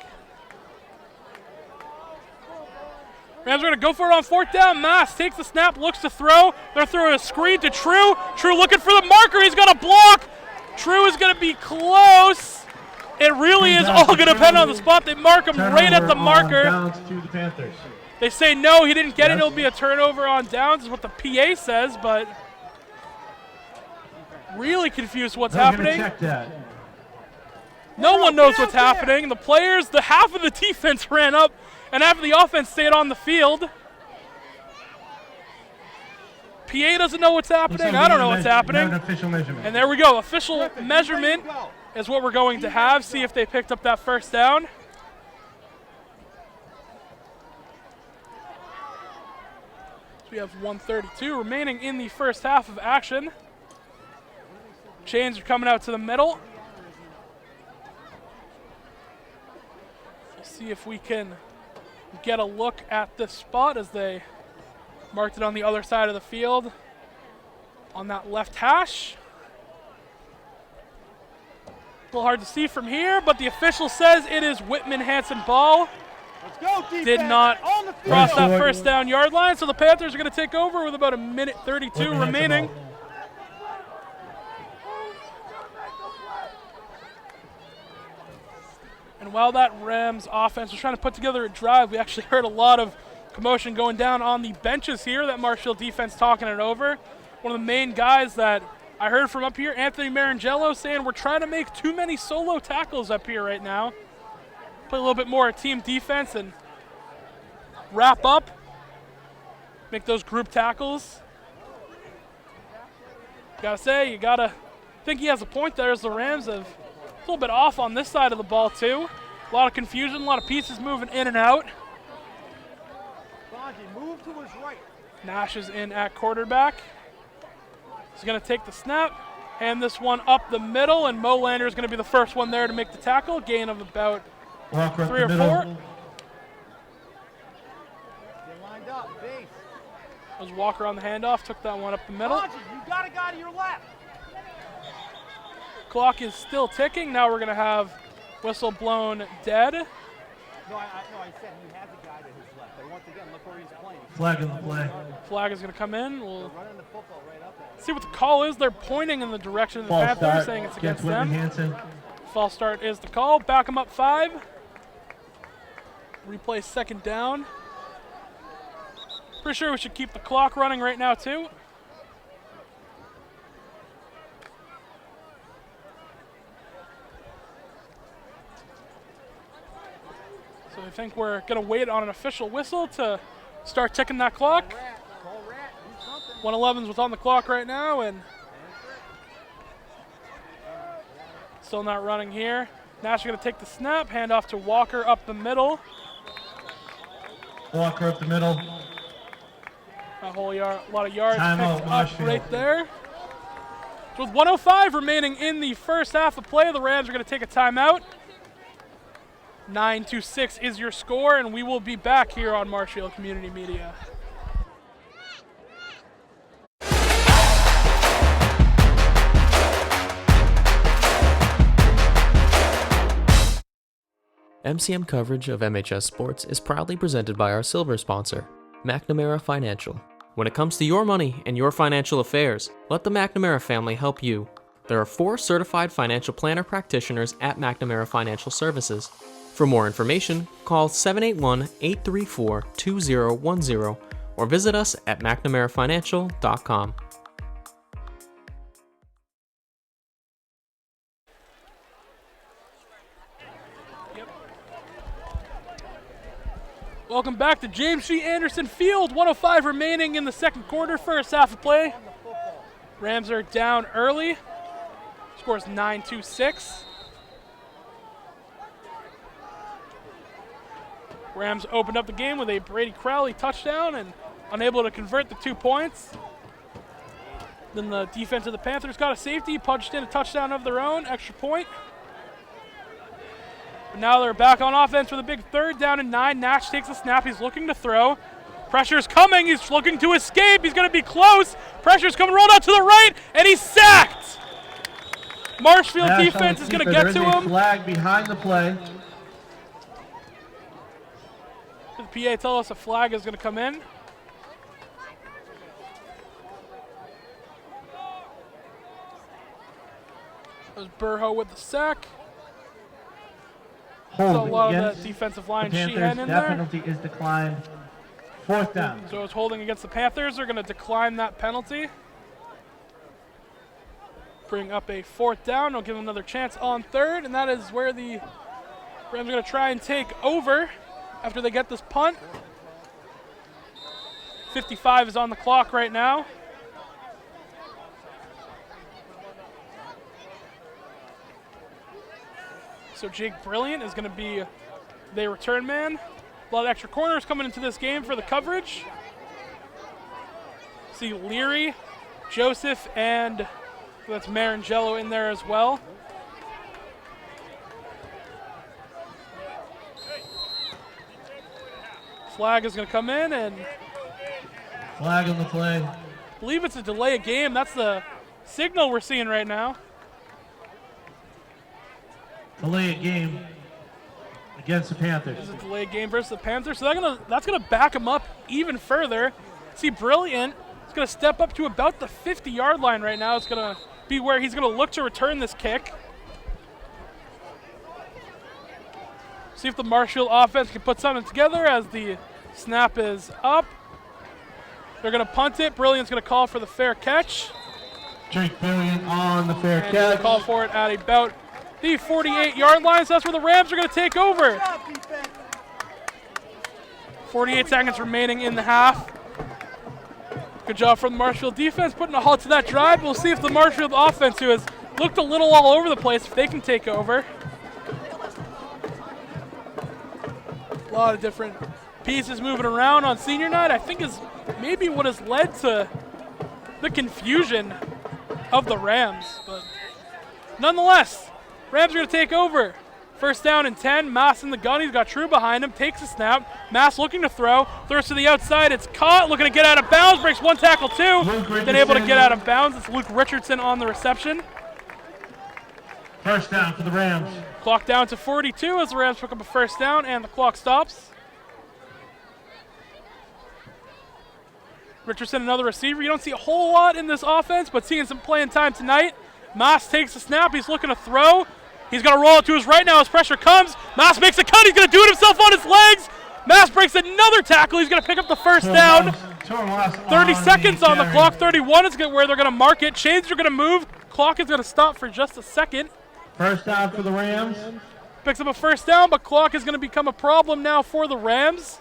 Rams are going to go for it on 4th down. Mass takes the snap, looks to throw. They're throwing a screen to True. True looking for the marker. He's got a block. True is going to be close. It really is all going to depend on the spot. They mark him right at the marker. Downs to the Panthers. They say no, he didn't get it. It'll be a turnover on downs is what the PA says, but really confused what's happening. Check that. No one knows what's happening. The players, the half of the defense ran up, and half of the offense stayed on the field. PA doesn't know what's happening. I don't know what's happening. Official measurement. And there we go. Official measurement is what we're going to have. See if they picked up that 1st down. So we have 1:32 remaining in the first half of action. Chains are coming out to the middle. We'll see if we can get a look at this spot as they marked it on the other side of the field on that left hash. A little hard to see from here, but the official says it is Whitman-Hanson ball. Let's go, defense. Did not On the field. cross that 1st down yard line, so the Panthers are going to take over with about 1:32 remaining. And while that Rams offense was trying to put together a drive, we actually heard a lot of commotion going down on the benches here. That Marshfield defense talking it over. One of the main guys that I heard from up here, Anthony Marangello, saying we're trying to make too many solo tackles up here right now. Play a little bit more team defense and wrap up. Make those group tackles. Gotta say, you gotta think he has a point there as the Rams have a little bit off on this side of the ball too. A lot of confusion, a lot of pieces moving in and out. Bonji, move to his right. Nash is in at quarterback. He's going to take the snap, hand this one up the middle, and Molander is going to be the first one there to make the tackle. Gain of about Walker 3 or 4. Get lined up, base. That was Walker on the handoff, took that one up the middle. Bonji, you got a guy to your left. Clock is still ticking. Now we're going to have whistle blown dead. No, I said he has a guy to his left. But once again, look where he's playing. Flag in the play. Flag is going to come in. We'll Running the football right up at him. see what the call is. They're pointing in the direction of the False Panthers, start saying it's against them. Whitman-Hanson. False start is the call. Back them up 5. Replay 2nd down. Pretty sure we should keep the clock running right now too. So I think we're going to wait on an official whistle to start ticking that clock. Call rat, do something. 111's what's on the clock right now, and still not running here. Nash is going to take the snap, hand off to Walker up the middle. Walker up the middle. A whole lot of yards Timeout, picked up Marshfield. right there. So with 1:05 remaining in the first half of play, the Rams are going to take a timeout. 9-6 is your score, and we will be back here on Marshfield Community Media. MCM coverage of MHS Sports is proudly presented by our silver sponsor, McNamara Financial. When it comes to your money and your financial affairs, let the McNamara family help you. There are 4 certified financial planner practitioners at McNamara Financial Services. For more information, call 781-834-2010 or visit us at McNamaraFinancial.com. Welcome back to James G. Anderson Field. 1:05 remaining in the second quarter, first half of play. Rams are down early. Scores 9-6. Rams opened up the game with a Brady Crowley touchdown and unable to convert the 2 points. Then the defense of the Panthers got a safety, punched in a touchdown of their own, extra point. But now they're back on offense with a big 3rd down and 9. Nash takes a snap. He's looking to throw. Pressure's coming. He's looking to escape. He's going to be close. Pressure's coming, rolled out to the right, and he's sacked. Marshfield defense is going to get to him. Flag behind the play. The PA tell us a flag is going to come in. There's Burho with the sack. So a lot of that defensive line Sheehan in that there. penalty is declined. 4th down. So it's holding against the Panthers. They're going to decline that penalty. Bring up a 4th down. They'll give them another chance on 3rd, and that is where the Rams are going to try and take over after they get this punt. 55 is on the clock right now. So Jake Brilliant is going to be the return man. A lot of extra corners coming into this game for the coverage. See Leary, Joseph, and that's Marangello in there as well. Flag is going to come in, and Flag on the play. I believe it's a delay of game. That's the signal we're seeing right now. Delay game against the Panthers. This is a delayed game versus the Panthers, so that's gonna back them up even further. See, Brilliant is gonna step up to about the 50-yard line right now. It's gonna be where he's gonna look to return this kick. See if the Marshfield offense can put something together as the snap is up. They're gonna punt it. Brilliant's gonna call for the fair catch. Jake Brilliant on the fair And catch. call for it at about the 48-yard line, so that's where the Rams are going to take over. 48 seconds remaining in the half. Good job from the Marshfield defense putting a halt to that drive. We'll see if the Marshfield offense, who has looked a little all over the place, if they can take over. A lot of different pieces moving around on senior night, I think is maybe what has led to the confusion of the Rams. But nonetheless, Rams are going to take over. 1st down and 10. Mass in the gun. He's got True behind him. Takes a snap. Mass looking to throw. Throws to the outside. It's caught. Looking to get out of bounds. Breaks 1 tackle, 2. Then able to get out of bounds. It's Luke Richardson on the reception. 1st down for the Rams. Clock down to 42 as the Rams pick up a 1st down, and the clock stops. Richardson, another receiver. You don't see a whole lot in this offense, but seeing some playing time tonight. Mass takes a snap. He's looking to throw. He's going to roll it to his right now as pressure comes. Mass makes a cut. He's going to do it himself on his legs. Mass breaks another tackle. He's going to pick up the 1st down. 30 seconds on the clock. 31 is where they're going to mark it. Chains are going to move. Clock is going to stop for just a second. 1st down for the Rams. Picks up a 1st down, but clock is going to become a problem now for the Rams.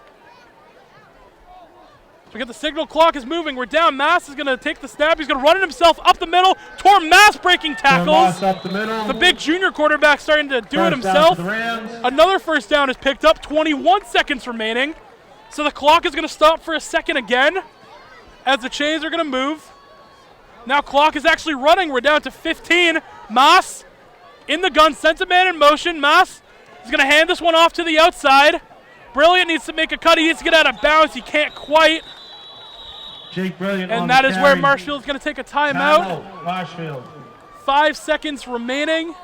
We get the signal, clock is moving. We're down. Mass is going to take the snap. He's going to run it himself up the middle. Torm Mass breaking tackles. Up the middle. The big junior quarterback starting to do it himself. Another 1st down is picked up. 21 seconds remaining. So the clock is going to stop for a second again as the chains are going to move. Now clock is actually running. We're down to 15. Mass in the gun, sends a man in motion. Mass is going to hand this one off to the outside. Brilliant needs to make a cut. He needs to get out of bounds. He can't quite. Jake Brilliant and that is where Marshfield is going to take a timeout. Marshfield. 5 seconds remaining.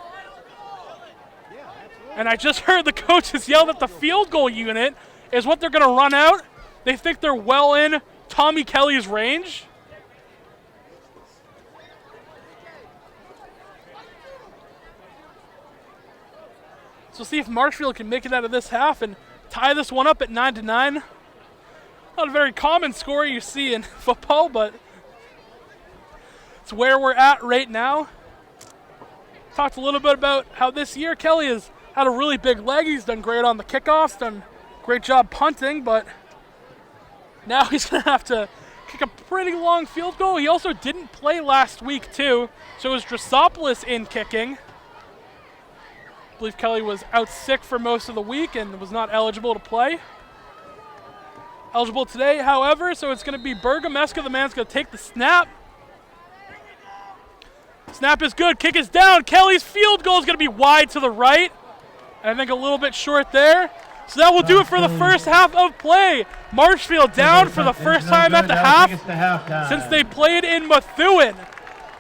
And I just heard the coaches yell that the field goal unit is what they're going to run out. They think they're well in Tommy Kelly's range. So see if Marshfield can make it out of this half and tie this one up at 9-9. Not a very common score you see in football, but it's where we're at right now. Talked a little bit about how this year Kelly has had a really big leg. He's done great on the kickoffs, done a great job punting, but now he's going to have to kick a pretty long field goal. He also didn't play last week, too, so it was Drossopoulos in kicking. I believe Kelly was out sick for most of the week and was not eligible to play. eligible today, however, so it's going to be Bergameska. The man's going to take the snap. Snap is good. Kick is down. Kelly's field goal is going to be wide to the right. And I think a little bit short there. So that will do it for the first half of play. Marshfield down for the first time at the half since they played in Methuen.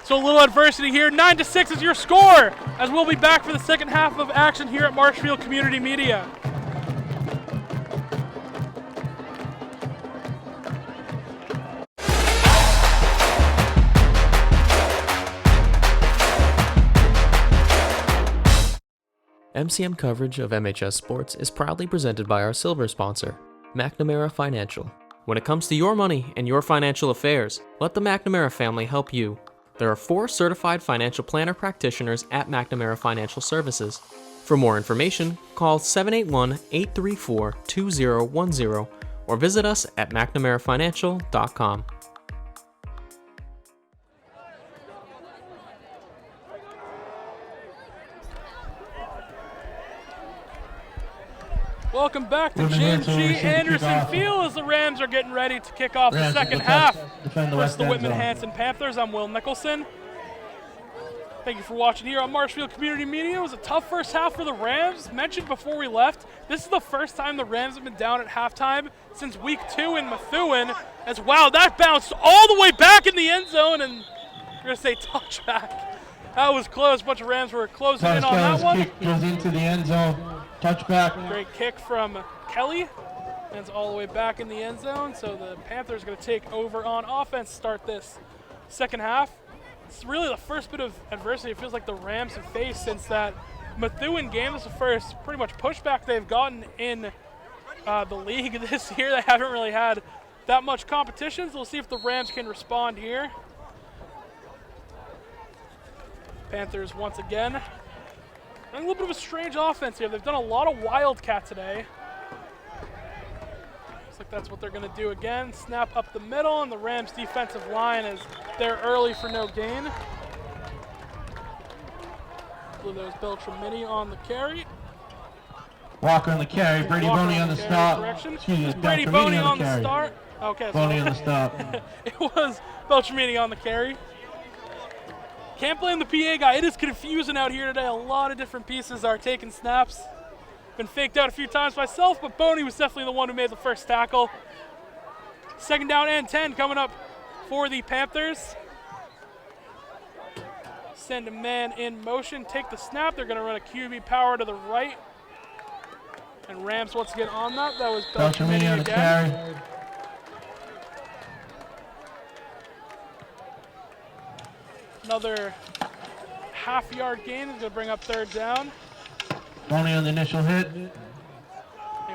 So a little adversity here. 9-6 is your score, as we'll be back for the second half of action here at Marshfield Community Media. MCM coverage of MHS Sports is proudly presented by our silver sponsor, McNamara Financial. When it comes to your money and your financial affairs, let the McNamara family help you. There are 4 certified financial planner practitioners at McNamara Financial Services. For more information, call 781-834-2010 or visit us at McNamaraFinancial.com. Welcome back to James G. Anderson Field as the Rams are getting ready to kick off the second half versus the Whitman-Hanson Panthers. I'm Will Nicholson. Thank you for watching here on Marshfield Community Media. It was a tough first half for the Rams. Mentioned before we left, this is the first time the Rams have been down at halftime since week 2 in Methuen. As wow, that bounced all the way back in the end zone, and we're going to say touchback. That was close. A bunch of Rams were closing in on that one. Kick goes into the end zone. Touchback. Great kick from Kelly. Lands all the way back in the end zone. So the Panthers are going to take over on offense, start this second half. It's really the first bit of adversity it feels like the Rams have faced since that Methuen game. This is the first pretty much pushback they've gotten in the league this year. They haven't really had that much competition, so we'll see if the Rams can respond here. Panthers once again. A little bit of a strange offense here. They've done a lot of wildcat today. Looks like that's what they're going to do again. Snap up the middle, and the Rams' defensive line is there early for no gain. I believe that was Beltramini on the carry. Walker on the carry. Brady Boney on the stop. Brady Boney on the start. Okay. Boney on the stop. It was Beltramini on the carry. Can't blame the PA guy. It is confusing out here today. A lot of different pieces are taking snaps. Been faked out a few times myself, but Boney was definitely the one who made the first tackle. Second down and 10 coming up for the Panthers. Send a man in motion, take the snap. They're going to run a QB power to the right. And Rams once again on that. That was Beltramini on the again. carry. Another half-yard gain is going to bring up third down. Boney on the initial hit. And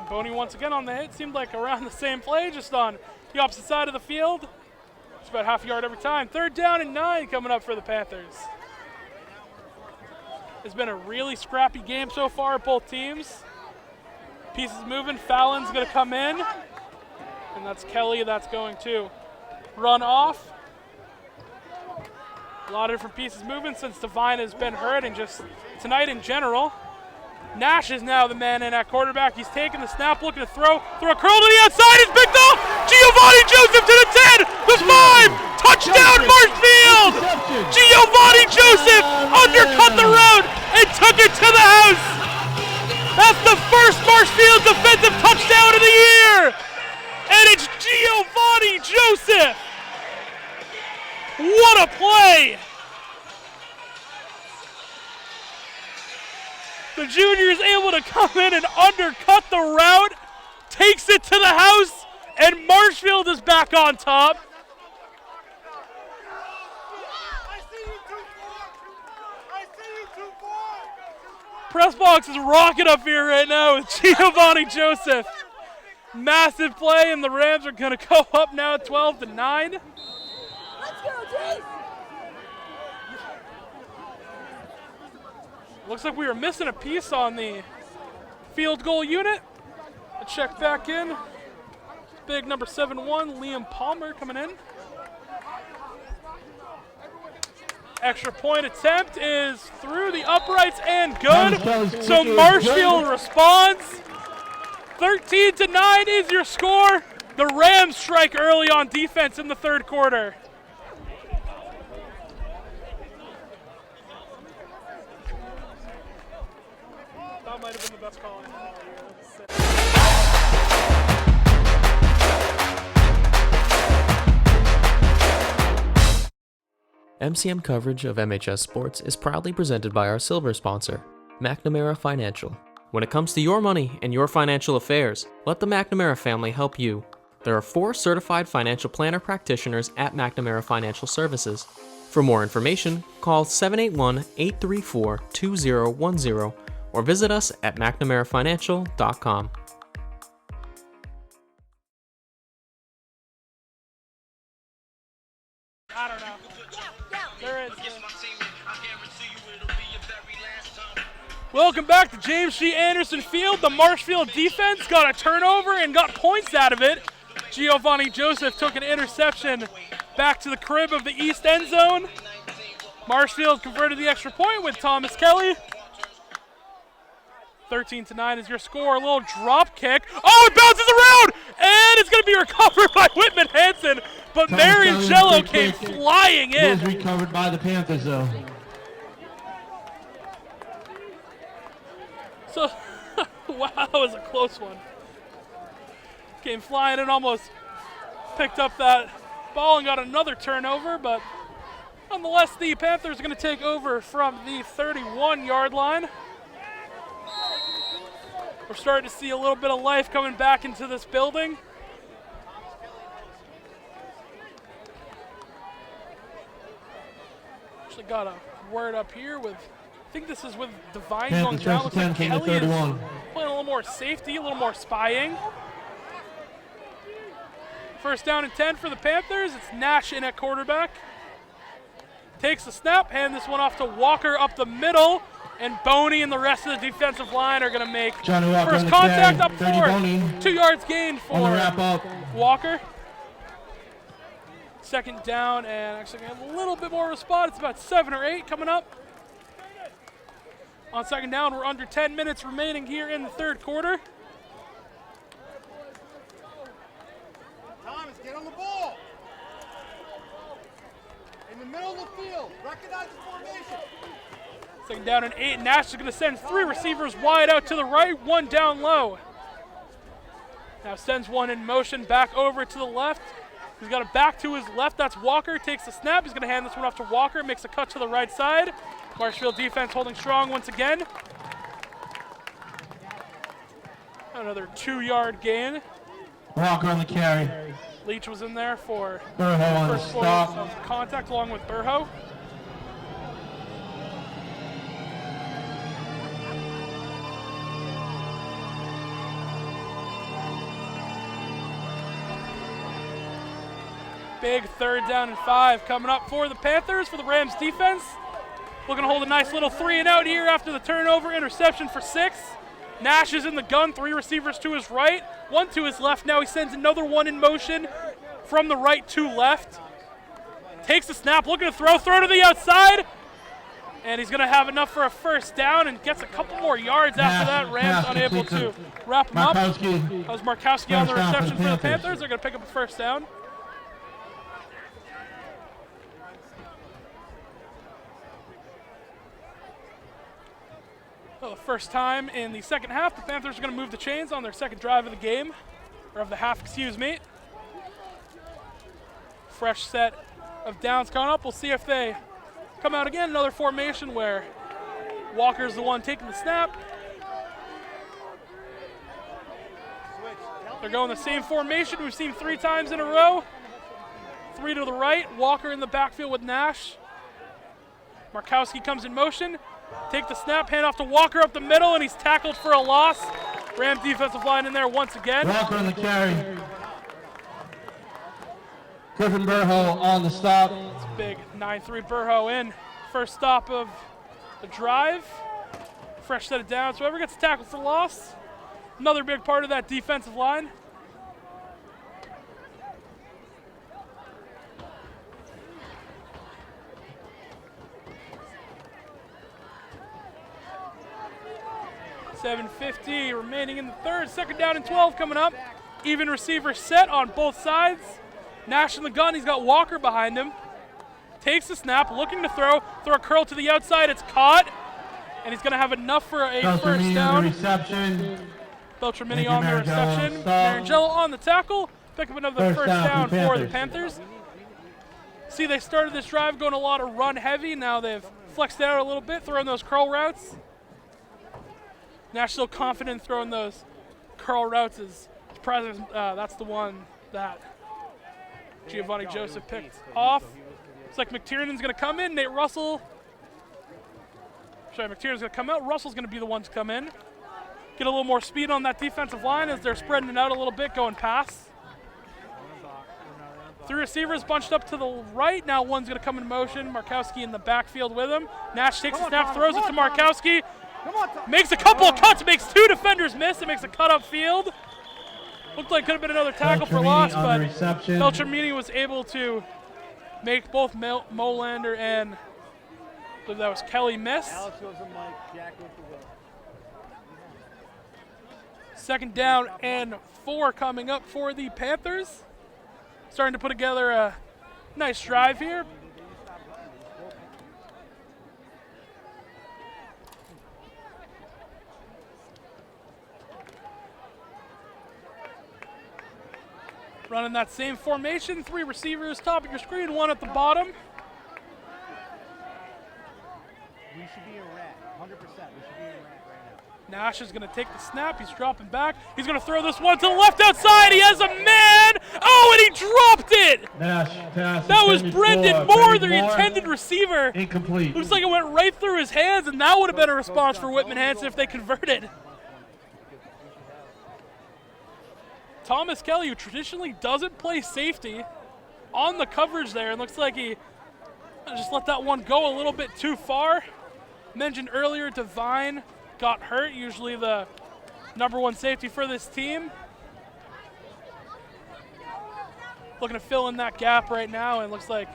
Boney once again on the hit. Seemed like around the same play, just on the opposite side of the field. It's about half a yard every time. Third down and 9 coming up for the Panthers. It's been a really scrappy game so far, both teams. Pieces moving. Fallon's going to come in. And that's Kelly that's going to run off. A lot of different pieces moving since Devine has been hurt and just tonight in general. Nash is now the man in at quarterback. He's taking the snap, looking to throw a curl to the outside. It's picked off. Giovanni Joseph to the 10, the 5, touchdown Marshfield. Giovanni Joseph undercut the route and took it to the house. That's the first Marshfield defensive touchdown of the year. And it's Giovanni Joseph. What a play! The junior is able to come in and undercut the route, takes it to the house, and Marshfield is back on top. Press box is rocking up here right now with Giovanni Joseph. Massive play, and the Rams are going to go up now 12-9. Looks like we were missing a piece on the field goal unit. A check back in. Big number 7-1, Liam Palmer coming in. Extra point attempt is through the uprights and good. So Marshfield responds. 13-9 is your score. The Rams strike early on defense in the third quarter. That might have been the best call in all year. MCM coverage of MHS Sports is proudly presented by our silver sponsor, McNamara Financial. When it comes to your money and your financial affairs, let the McNamara family help you. There are 4 certified financial planner practitioners at McNamara Financial Services. For more information, call 781-834-2010 or visit us at McNamaraFinancial.com. I don't know. There is. Welcome back to James G. Anderson Field. The Marshfield defense got a turnover and got points out of it. Giovanni Joseph took an interception back to the crib of the east end zone. Marshfield converted the extra point with Thomas Kelly. 13-9 is your score. A little drop kick. Oh, it bounces around! And it's going to be recovered by Whitman-Hanson. But Mariangello came flying in. It was recovered by the Panthers, though. So, wow, that was a close one. Came flying in, almost picked up that ball and got another turnover, but nonetheless, the Panthers are going to take over from the 31-yard line. We're starting to see a little bit of life coming back into this building. Actually got a word up here with, I think this is with Divine going down. Looks like Kelly is playing a little more safety, a little more spying. First down and 10 for the Panthers. It's Nash in at quarterback. Takes the snap, hand this one off to Walker up the middle, and Boney and the rest of the defensive line are going to make first contact up 4. 2 yards gained for Walker. Second down, and actually going to have a little bit more of a spot. It's about 7 or 8 coming up. On second down, we're under 10 minutes remaining here in the third quarter. Thomas, get on the ball. In the middle of the field. Recognize the formation. Second down and 8. Nash is going to send 3 receivers wide out to the right, 1 down low. Now sends 1 in motion back over to the left. He's got it back to his left. That's Walker. Takes the snap. He's going to hand this one off to Walker. Makes a cut to the right side. Marshfield defense holding strong once again. Another 2-yard gain. Walker on the carry. Leach was in there for Burho on the first point stop. of contact along with Burho. Big third down and 5 coming up for the Panthers, for the Rams defense. Looking to hold a nice little 3 and out here after the turnover. Interception for 6. Nash is in the gun, 3 receivers to his right, 1 to his left. Now he sends another 1 in motion from the right to left. Takes the snap, looking to throw to the outside. And he's going to have enough for a first down and gets a couple more yards after that. Rams unable to wrap him up. That was Markowski on the reception for the Panthers. They're going to pick up a first down. For the first time in the second half, the Panthers are going to move the chains on their second drive of the game, or of the half, excuse me. Fresh set of downs coming up. We'll see if they come out again. Another formation where Walker's the one taking the snap. They're going the same formation we've seen 3 times in a row. 3 to the right, Walker in the backfield with Nash. Markowski comes in motion. Take the snap, hand off to Walker up the middle, and he's tackled for a loss. Ram defensive line in there once again. Walker on the carry. Griffin Burho on the stop. It's a big 9-3 Burho in. First stop of the drive. Fresh set of downs. Whoever gets tackled for loss, another big part of that defensive line. .750 remaining in the third. Second down and 12 coming up. Even receiver set on both sides. Nash in the gun. He's got Walker behind him. Takes the snap, looking to throw. Throw a curl to the outside. It's caught. And he's going to have enough for a first down. Beltramini on the reception. Marangelo on the tackle. Pick up another first down for the Panthers. See, they started this drive going a lot of run heavy. Now they've flexed out a little bit, throwing those curl routes. Nash still confident in throwing those curl routes. That's the one that Giovanni Joseph picked off. Looks like McTiernan's going to come in. McTiernan's going to come out. Russell's going to be the one to come in. Get a little more speed on that defensive line as they're spreading it out a little bit, going pass. 3 receivers bunched up to the right. Now one's going to come in motion. Markowski in the backfield with him. Nash takes a snap, throws it to Markowski. Makes a couple of cuts, makes 2 defenders miss. It makes a cut upfield. Looked like it could have been another tackle for loss, but Beltramini was able to make both Molander and I believe that was Kelly miss. Second down and 4 coming up for the Panthers. Starting to put together a nice drive here. Running that same formation, 3 receivers, top of your screen, 1 at the bottom. We should be in rat, 100%. We should be in rat right now. Nash is going to take the snap. He's dropping back. He's going to throw this one to the left outside. He has a man. Oh, and he dropped it. That was Brendan Moore, the intended receiver. Incomplete. Looks like it went right through his hands, and that would have been a response for Whitman-Hanson if they converted. Thomas Kelly, who traditionally doesn't play safety, on the coverage there, and looks like he just let that one go a little bit too far. Mentioned earlier, Devine got hurt, usually the #1 safety for this team. Looking to fill in that gap right now, and looks like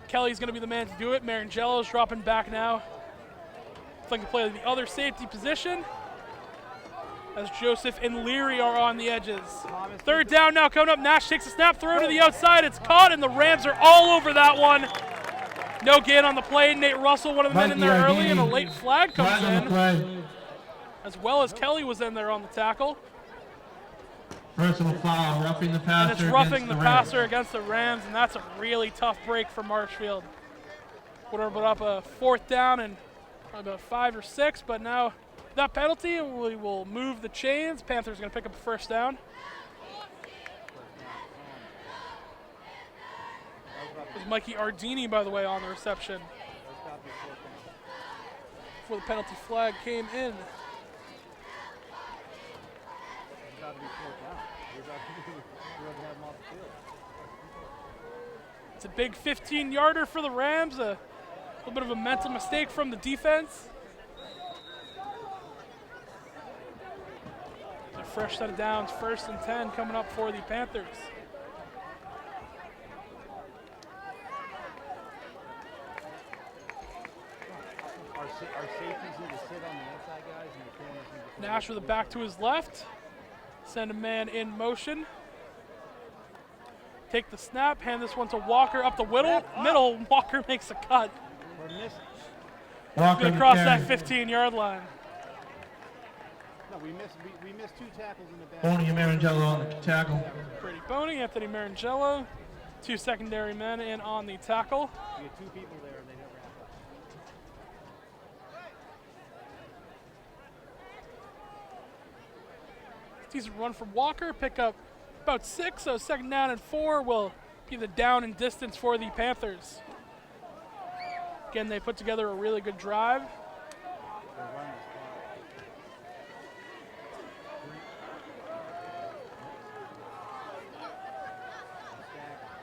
Kelly's going to be the man to do it. Marangello's dropping back now. Looks like he play the other safety position, as Joseph and Leary are on the edges. Third down now coming up. Nash takes a snap, throw to the outside. It's caught, and the Rams are all over that one. No gain on the play. Nate Russell, one of the men in there early, and a late flag comes in, as well as Kelly was in there on the tackle. Personal foul, roughing the passer. And it's roughing the passer against the Rams, and that's a really tough break for Marshfield. Would have put up a 4th down and about 5 or 6, but now that penalty, we will move the chains. Panthers going to pick up a first down. It was Mikey Ardini, by the way, on the reception before the penalty flag came in. It's a big 15-yarder for the Rams. A little bit of a mental mistake from the defense. A fresh set of downs, 1st and 10 coming up for the Panthers. Our safeties need to sit on the outside guys, and the corners need to Nash with a back to his left. Send a man in motion. Take the snap, hand this one to Walker up the middle. Walker makes a cut. He's going to cross that 15-yard line. No, we missed 2 tackles in the back. Boney and Marangello on the tackle. Brady Boney, Anthony Marangello, 2 secondary men in on the tackle. We had 2 people there, and they never happened. Decent run from Walker, pick up about 6, so 2nd down and 4 will be the down and distance for the Panthers. Again, they put together a really good drive.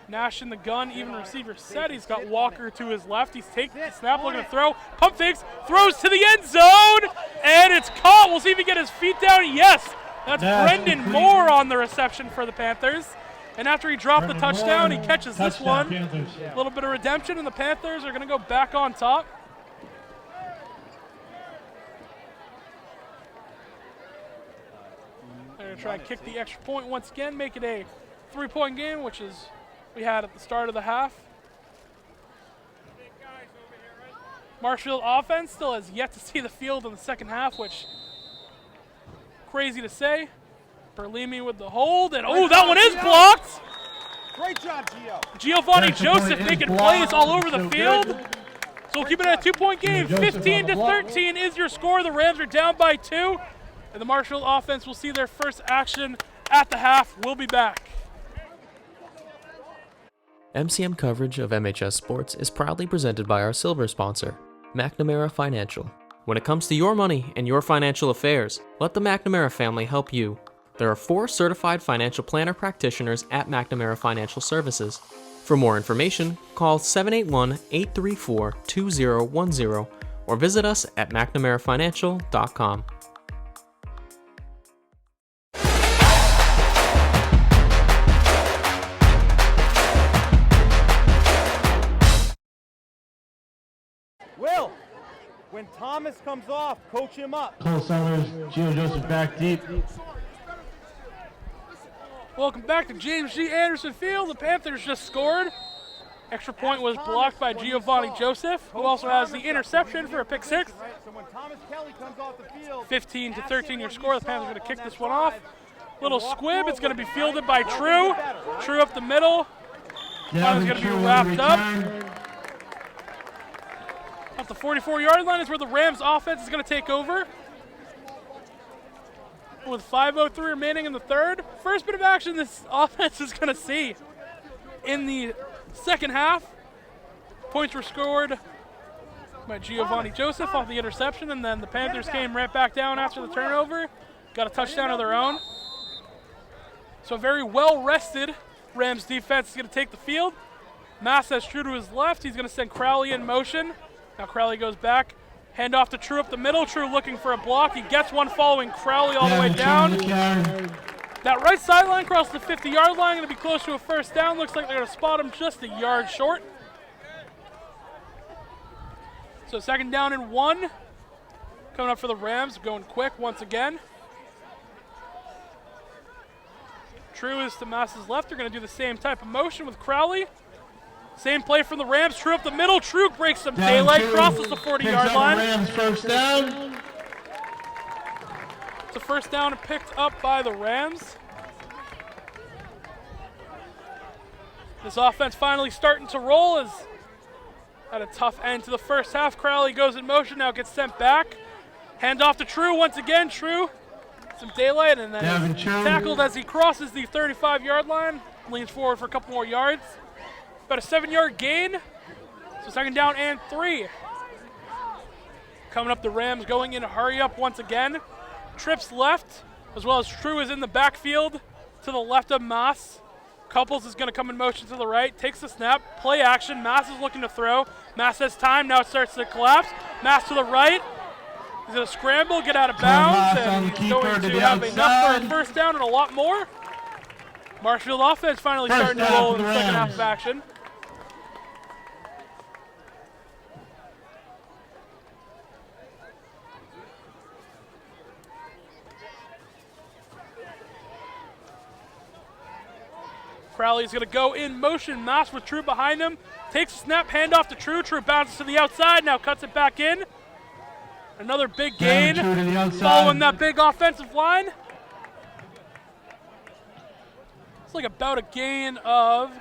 Nash in the gun, even receiver set. He's got Walker to his left. He's taking the snap, looking to throw. Pump fakes, throws to the end zone, and it's caught. We'll see if he get his feet down. Yes, that's Brendan Moore on the reception for the Panthers. And after he dropped the touchdown, he catches this one. A little bit of redemption, and the Panthers are going to go back on top. They're going to to try and kick the extra point once again, make it a 3-point game, which is we had at the start of the half. Marshfield offense still has yet to see the field in the second half, which crazy to say. Berlimi with the hold, and oh, that one is blocked! Great job, Gio. Giovanni Joseph making plays all over the field. So we'll keep it at a 2-point game. 15-13 is your score. The Rams are down by 2. And the Marshfield offense will see their first action at the half. We'll be back. MCM coverage of MHS Sports is proudly presented by our silver sponsor, McNamara Financial. When it comes to your money and your financial affairs, let the McNamara family help you. There are 4 certified financial planner practitioners at McNamara Financial Services. For more information, call 781-834-2010 or visit us at mcnamarafinancial.com. Will, when Thomas comes off, coach him up. Cole Summers, Gio Joseph back deep. Welcome back to James G. Anderson Field. The Panthers just scored. Extra point was blocked by Giovanni Joseph, who also has the interception for a pick 6. So when Thomas Kelly comes off the field, 15-13 your score. The Panthers are going to kick this one off. Little squib. It's going to be fielded by True. True up the middle. One's going to be wrapped up. Off the 44-yard line is where the Rams offense is going to take over. With 5:03 remaining in the third. First bit of action this offense is going to see in the second half. Points were scored by Giovanni Joseph off the interception, and then the Panthers came right back down after the turnover. Got a touchdown of their own. So a very well-rested Rams defense is going to take the field. Mass has True to his left. He's going to send Crowley in motion. Now Crowley goes back. Hand off to True up the middle. True looking for a block. He gets one following Crowley all the way down. That right sideline across the 50-yard line, going to be close to a first down. Looks like they're going to spot him just a yard short. So 2nd down and 1. Coming up for the Rams, going quick once again. True is to Mass's left. They're going to do the same type of motion with Crowley. Same play from the Rams. True up the middle. True breaks some daylight, crosses the 40-yard line. Rams first down. It's a first down and picked up by the Rams. This offense finally starting to roll. Is at a tough end to the first half. Crowley goes in motion, now gets sent back. Hand off to True once again. True, some daylight, and then tackled as he crosses the 35-yard line. Leans forward for a couple more yards. About a 7-yard gain. So 2nd down and 3. Coming up, the Rams going in a hurry up once again. Trips left, as well as True is in the backfield to the left of Mass. Couples is going to come in motion to the right, takes the snap, play action. Mass is looking to throw. Mass has time, now it starts to collapse. Mass to the right. He's going to scramble, get out of bounds, and he's going to have enough for a first down and a lot more. Marshfield offense finally starting to roll in the second half of action. Crowley's going to go in motion. Mass with True behind him. Takes a snap, hand off to True. True bounces to the outside, now cuts it back in. Another big gain following that big offensive line. It's like about a gain of,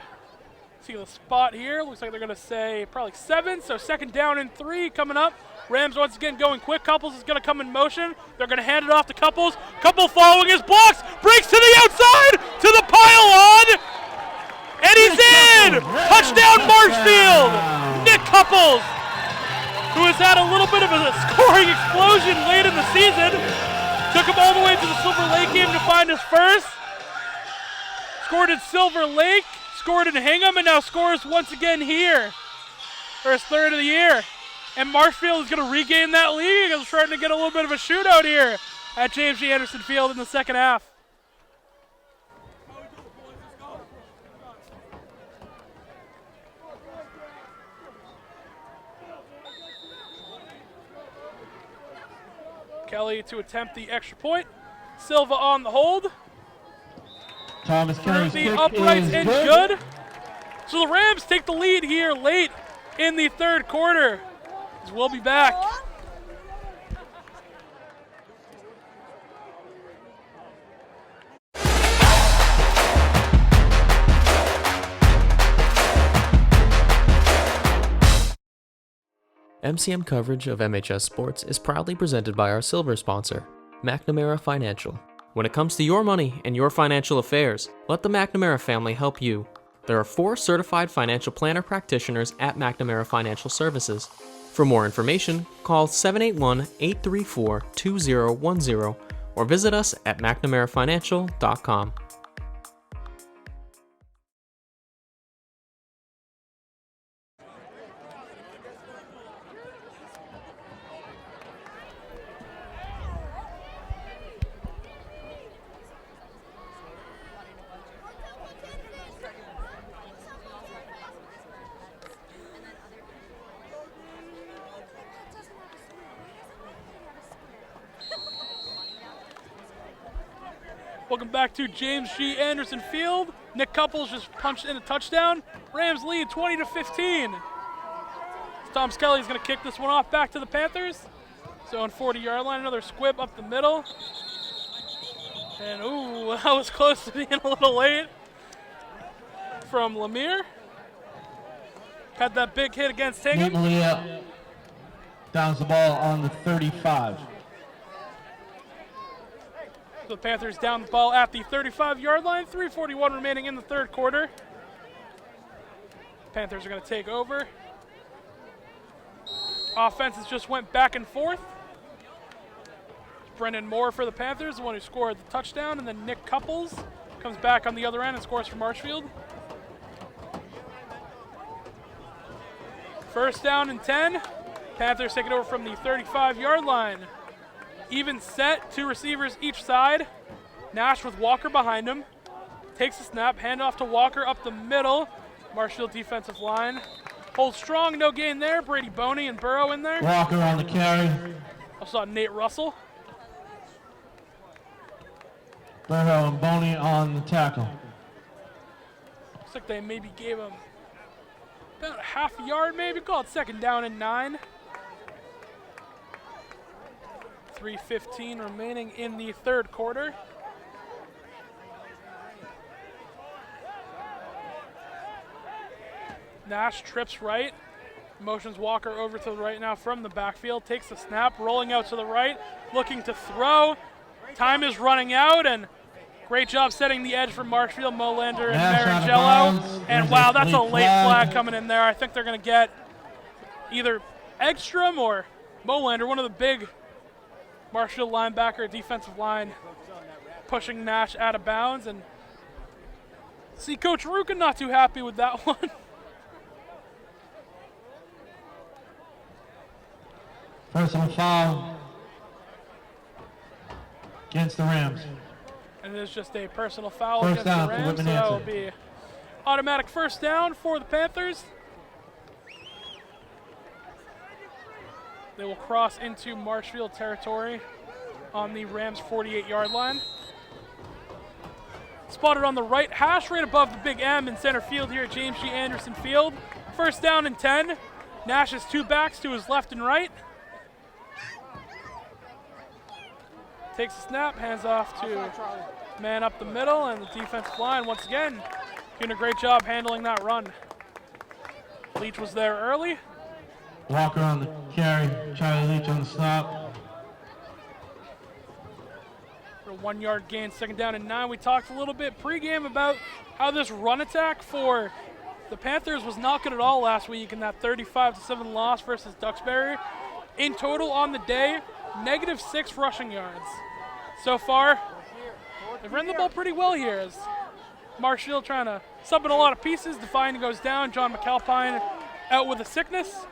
see the spot here. Looks like they're going to say probably 7. So 2nd down and 3 coming up. Rams once again going quick. Couples is going to come in motion. They're going to hand it off to Couples. Couple following his blocks. Breaks to the outside to the pylon. And he's in! Touchdown Marshfield! Nick Couples, who has had a little bit of a scoring explosion late in the season, took him all the way to the Silver Lake game to find his first. Scored in Silver Lake, scored in Hingham, and now scores once again here for his 3rd of the year. And Marshfield is going to regain that lead. It's starting to get a little bit of a shootout here at James G. Anderson Field in the second half. Kelly to attempt the extra point. Silva on the hold. Thomas for Kelly's the kick uprights is and good. good. So the Rams take the lead here late in the third quarter. As we'll be back. MCM coverage of MHS Sports is proudly presented by our silver sponsor, McNamara Financial. When it comes to your money and your financial affairs, let the McNamara family help you. There are 4 certified financial planner practitioners at McNamara Financial Services. For more information, call 781-834-2010 or visit us at McNamaraFinancial.com. Welcome back to James G. Anderson Field. Nick Couples just punched in a touchdown. Rams lead 20-15. Tom Skelly's going to kick this one off back to the Panthers. So on 40-yard line, another squib up the middle. And ooh, that was close to being a little late from Lemire. Had that big hit against Hingham. Malia downs the ball on the 35. The Panthers down the ball at the 35-yard line. 3:41 remaining in the third quarter. Panthers are going to take over. Offenses just went back and forth. Brendan Moore for the Panthers, the one who scored the touchdown, and then Nick Couples comes back on the other end and scores for Marshfield. First down and 10. Panthers take it over from the 35-yard line. Even set, 2 receivers each side. Nash with Walker behind him. Takes a snap, handoff to Walker up the middle. Marshfield defensive line. Holds strong, no gain there. Brady Boney and Burrow in there. Walker on the carry. I saw Nate Russell. Burrow and Boney on the tackle. Looks like they maybe gave him about a half a yard, maybe. Call it second down and 9. 3:15 remaining in the third quarter. Nash trips right, motions Walker over to the right now from the backfield, takes the snap, rolling out to the right, looking to throw. Time is running out, and great job setting the edge for Marshfield, Molander, and Marangello. And wow, that's a late flag coming in there. I think they're going to get either Egstrom or Molander, one of the big Marshfield linebacker, defensive line, pushing Nash out of bounds. And see Coach Ruka not too happy with that one. Personal foul against the Rams. And it is just a personal foul First against down the for Rams, so Whitman-Hanson. that will be automatic first down for the Panthers. They will cross into Marshfield territory on the Rams' 48-yard line. Spotted on the right hash, right above the big M in center field here at James G. Anderson Field. First down and 10. Nash has 2 backs to his left and right. Takes a snap, hands off to man up the middle, and the defensive line once again doing a great job handling that run. Leach was there early. Walker on the carry, Charlie Leach on the stop. For a 1-yard gain, second down and 9. We talked a little bit pregame about how this run attack for the Panthers was not good at all last week in that 35-7 loss versus Duxbury. In total on the day, -6 rushing yards. So far, they've run the ball pretty well here as Marshfield trying to sub in a lot of pieces. Define goes down. John McAlpine out with a sickness.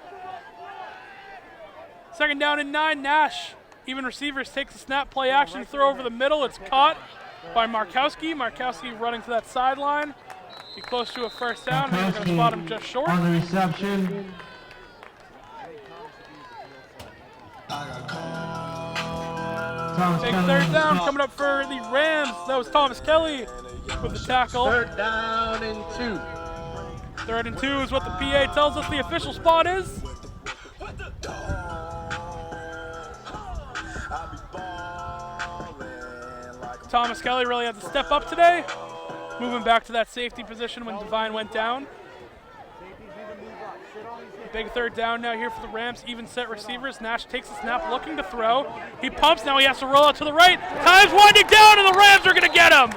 Second down and 9. Nash, even receivers, takes a snap, play action, throw over the middle. It's caught by Markowski. Markowski running to that sideline. Be close to a first down. They're going to spot him just short. On the reception. Big third down coming up for the Rams. That was Thomas Kelly with the tackle. Third down and 2. 3rd and 2 is what the PA tells us the official spot is. Thomas Kelly really had to step up today, moving back to that safety position when Devine went down. Big 3rd down now here for the Rams, even set receivers. Nash takes the snap, looking to throw. He pumps, now he has to roll out to the right. Time's winding down, and the Rams are going to get him.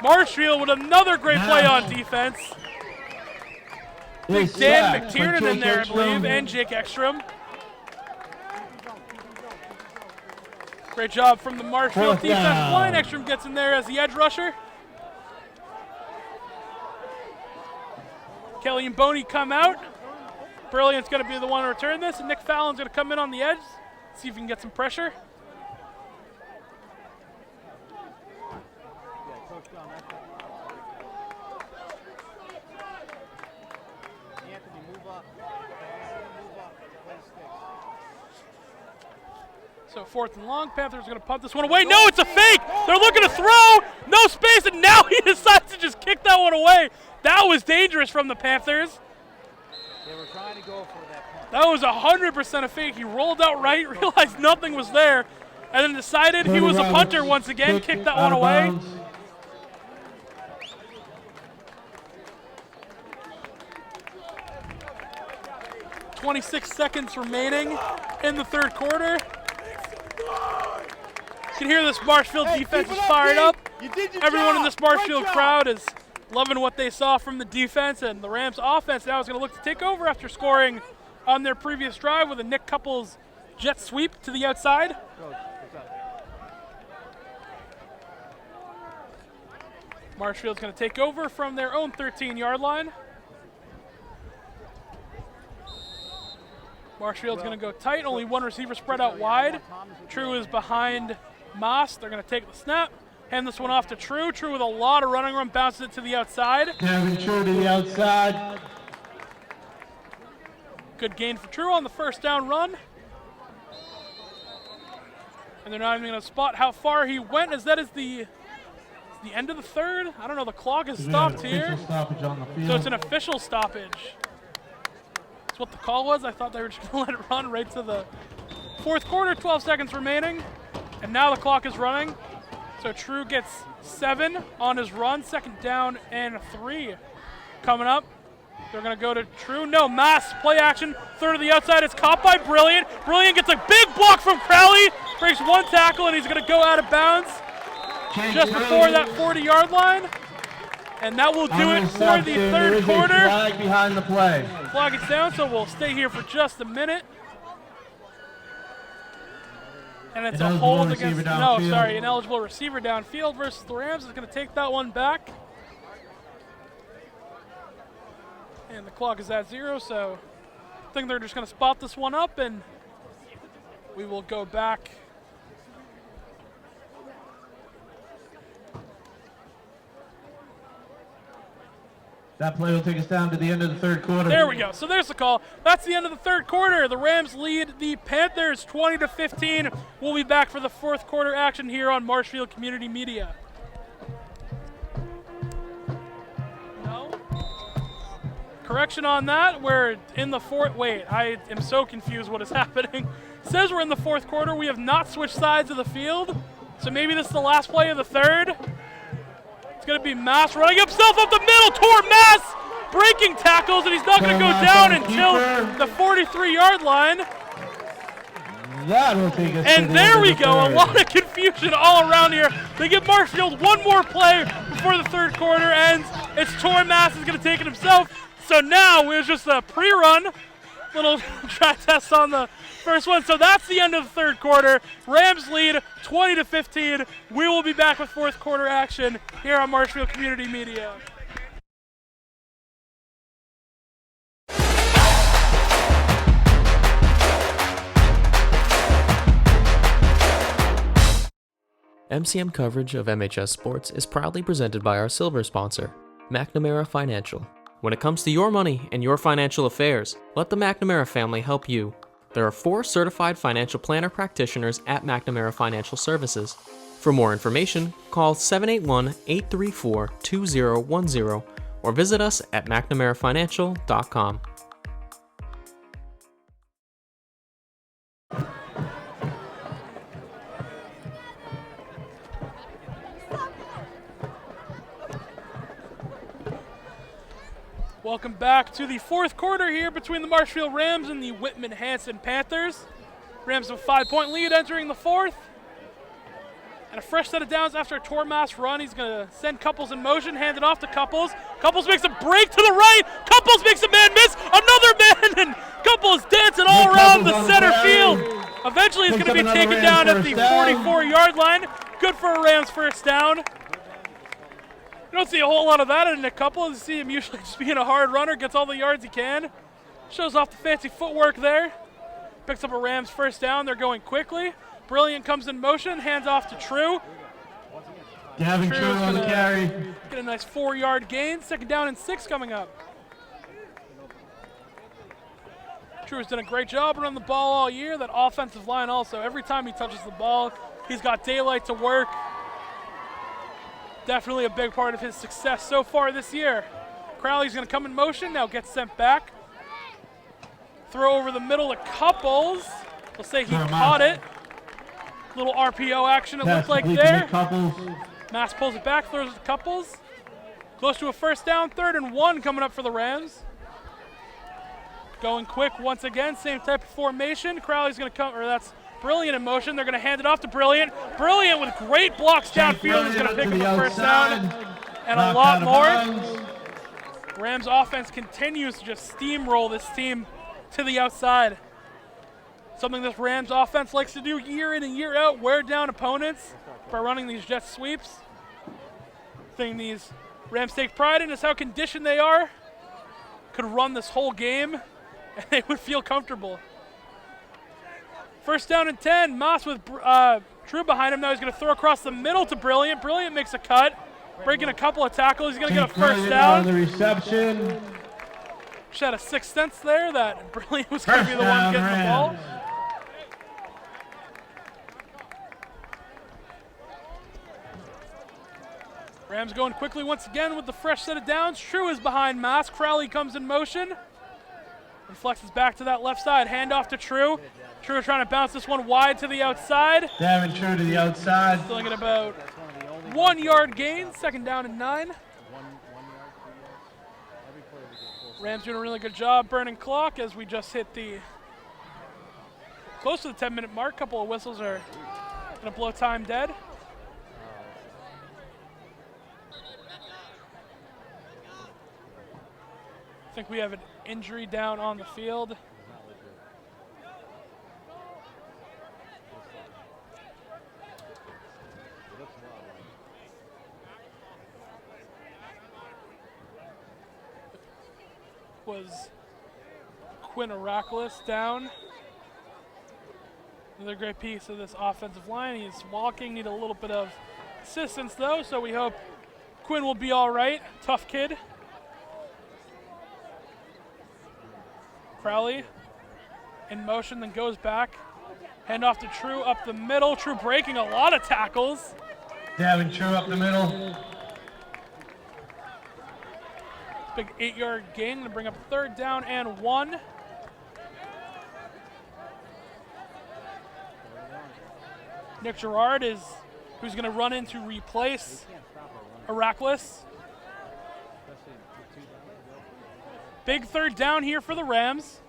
Marshfield with another great play on defense. Big Dan McTiernan in there, I believe, and Jake Ekstrom. Great job from the Marshfield defensive line. Ekstrom gets in there as the edge rusher. Kelly and Boney come out. Brilliant's going to be the one to return this, and Nick Fallon's going to come in on the edge, see if he can get some pressure. So 4th and long, Panthers are going to punt this one away. No, it's a fake. They're looking to throw. No space, and now he decides to just kick that one away. That was dangerous from the Panthers. They were trying to go for that punt. That was 100% a fake. He rolled out right, realized nothing was there, and then decided he was a punter once again, kicked that one away. Bounds. 26 seconds remaining in the 3rd quarter. You can hear this Marshfield defense is fired up. Everyone in this Marshfield crowd is loving what they saw from the defense, and the Rams offense now is going to look to take over after scoring on their previous drive with a Nick Couples jet sweep to the outside. Marshfield's going to take over from their own 13-yard line. Marshfield's going to go tight, only one receiver spread out wide. True is behind Moss. They're going to take the snap, hand this one off to True. True with a lot of running room, bounces it to the outside. Kevin True to the outside. Good gain for True on the 1st down run. And they're not even going to spot how far he went, as that is the end of the 3rd. I don't know, the clock is stopped here. Stoppage on the field. So it's an official stoppage. That's what the call was. I thought they were just going to let it run right to the 4th quarter, 12 seconds remaining. And now the clock is running. So True gets 7 on his run, 2nd down and 3 coming up. They're going to go to True. No, Mass, play action. 3rd to the outside. It's caught by Brilliant. Brilliant gets a big block from Crowley. Breaks 1 tackle, and he's going to go out of bounds just before that 40-yard line. And that will do it for the 3rd quarter. Flag behind the play. Flag is down, so we'll stay here for just a minute. And it's a hold against, ineligible receiver downfield versus the Rams is going to take that one back. And the clock is at 0, so I think they're just going to spot this one up, and we will go back. That play will take us down to the end of the 3rd quarter. There we go. So there's the call. That's the end of the 3rd quarter. The Rams lead the Panthers 20-15. We'll be back for the 4th quarter action here on Marshfield Community Media. No? Correction on that. We're in the 4th. Wait, I am so confused what is happening. It says we're in the 4th quarter. We have not switched sides of the field. So maybe this is the last play of the 3rd. It's going to be Mass running himself up the middle toward Mass, breaking tackles, and he's not going to go down until the 43-yard line. That will take us and there we go, a lot of confusion all around here. They give Marshfield one more play before the 3rd quarter ends. It's Tor Mass is going to take it himself. So now it was just a pre-run, little try test on the first one. So that's the end of the 3rd quarter. Rams lead 20-15. We will be back with 4th quarter action here on Marshfield Community Media. MCM coverage of MHS Sports is proudly presented by our silver sponsor, McNamara Financial. When it comes to your money and your financial affairs, let the McNamara family help you. There are 4 certified financial planner practitioners at McNamara Financial Services. For more information, call 781-834-2010 or visit us at McNamaraFinancial.com. Welcome back to the fourth quarter here between the Marshfield Rams and the Whitman-Hanson Panthers. Rams have a 5-point lead entering the fourth. And a fresh set of downs after a Tormas run. He's going to send Couples in motion, hand it off to Couples. Couples makes a break to the right. Couples makes a man miss. Another man, and Couples dancing all around the center field. Eventually, he's going to be taken down at the 44-yard line. Good for a Rams first down. You don't see a whole lot of that in a Couples. You see him usually just being a hard runner, gets all the yards he can. Shows off the fancy footwork there. Picks up a Rams first down. They're going quickly. Brilliant comes in motion, hands off to True. Gavin True on the carry. Get a nice 4-yard gain. Second down and 6 coming up. True has done a great job running the ball all year. That offensive line also, every time he touches the ball, he's got daylight to work. Definitely a big part of his success so far this year. Crowley's going to come in motion, now gets sent back. Throw over the middle to Couples. We'll say he caught it. Little RPO action, it looked like there. Mass pulls it back, throws it to Couples. Close to a first down, 3rd and 1 coming up for the Rams. Going quick once again, same type of formation. Crowley's going to come, or that's Brilliant in motion. They're going to hand it off to Brilliant. Brilliant with great blocks downfield is going to pick up the first down and a lot more. Rams offense continues to just steamroll this team to the outside. Something this Rams offense likes to do year in and year out, wear down opponents by running these jet sweeps. Thing these Rams take pride in is how conditioned they are. Could run this whole game and they would feel comfortable. First down and 10, Moss with True behind him. Now he's going to throw across the middle to Brilliant. Brilliant makes a cut, breaking a couple of tackles. He's going to get a first down. On the reception. Just had a sixth sense there that Brilliant was going to be the one getting the ball. Rams going quickly once again with the fresh set of downs. True is behind Moss. Crowley comes in motion and flexes back to that left side. Hand off to True. True trying to bounce this one wide to the outside. Gavin True to the outside. Still get about 1 yard gain. Second down and 9. Rams doing a really good job burning clock as we just hit the close to the 10-minute mark. Couple of whistles are going to blow time dead. I think we have an injury down on the field. Was Quinn Aracklis down. Another great piece of this offensive line. He's walking, need a little bit of assistance though, so we hope Quinn will be all right. Tough kid. Crowley in motion, then goes back. Hand off to True up the middle. True breaking a lot of tackles. Gavin True up the middle. Big 8-yard gain to bring up third down and 1. Nick Gerard is who's going to run in to replace Aracklis. Big third down here for the Rams.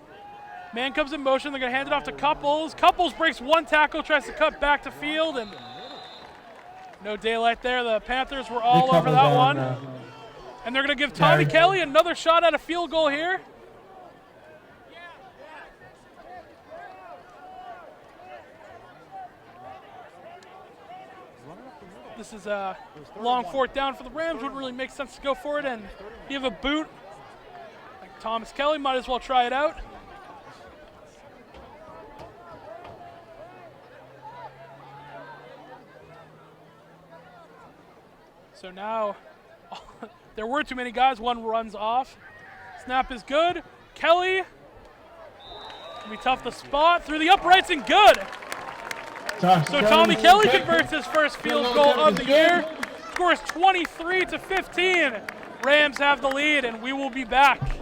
Man comes in motion. They're going to hand it off to Couples. Couples breaks one tackle, tries to cut back to field, and no daylight there. The Panthers were all over that one. And they're going to give Tommy Kelly another shot at a field goal here. This is a long fourth down for the Rams. Wouldn't really make sense to go for it. And you have a boot like Thomas Kelly, might as well try it out. So now, there were too many guys. One runs off. Snap is good. Kelly, gonna be tough to spot through the uprights and good. So Tommy Kelly converts his first field goal of the year, scores 23-15. Rams have the lead, and we will be back.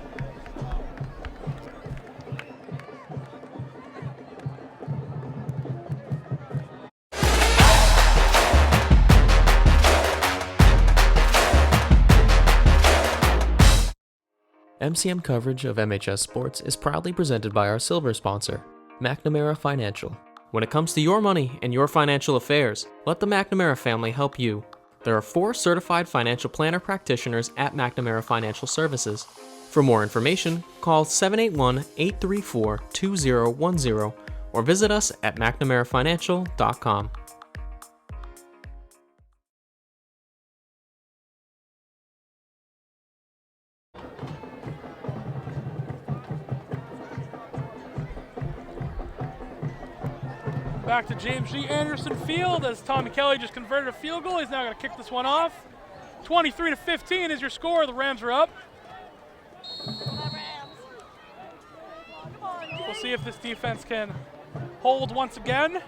MCM coverage of MHS Sports is proudly presented by our silver sponsor, McNamara Financial. When it comes to your money and your financial affairs, let the McNamara family help you. There are 4 certified financial planner practitioners at McNamara Financial Services. For more information, call 781-834-2010 or visit us at McNamaraFinancial.com. Back to James G. Anderson Field as Tommy Kelly just converted a field goal. He's now going to kick this one off. 23-15 is your score. The Rams are up. We'll see if this defense can hold once again.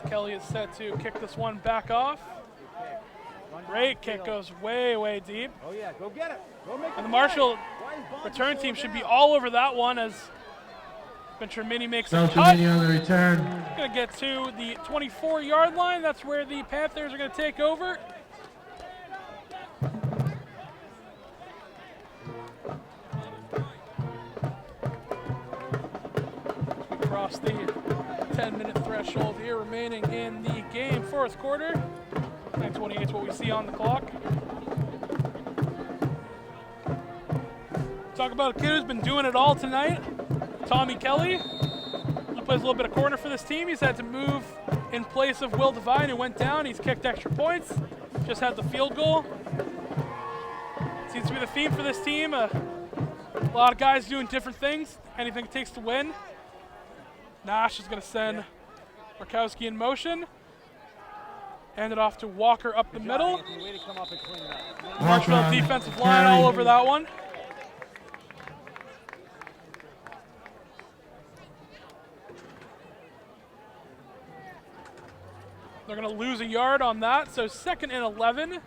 Kelly is set to kick this one back off. Great kick, goes way, way deep. Oh yeah, go get it. Go make it. And the Marshall return team should be all over that one as Venturmini makes a cut. Venturmini on the return. Going to get to the 24-yard line. That's where the Panthers are going to take over. We cross the 10-minute threshold here remaining in the game. Fourth quarter. 9:28 is what we see on the clock. Talk about a kid who's been doing it all tonight. Tommy Kelly, who plays a little bit of corner for this team. He's had to move in place of Will Devine, who went down. He's kicked extra points. Just had the field goal. Seems to be the theme for this team. A lot of guys doing different things. Anything it takes to win. Nash is going to send Markowski in motion. Hand it off to Walker up the middle. Marshfield defensive line all over that one. They're going to lose a yard on that, so 2nd and 11.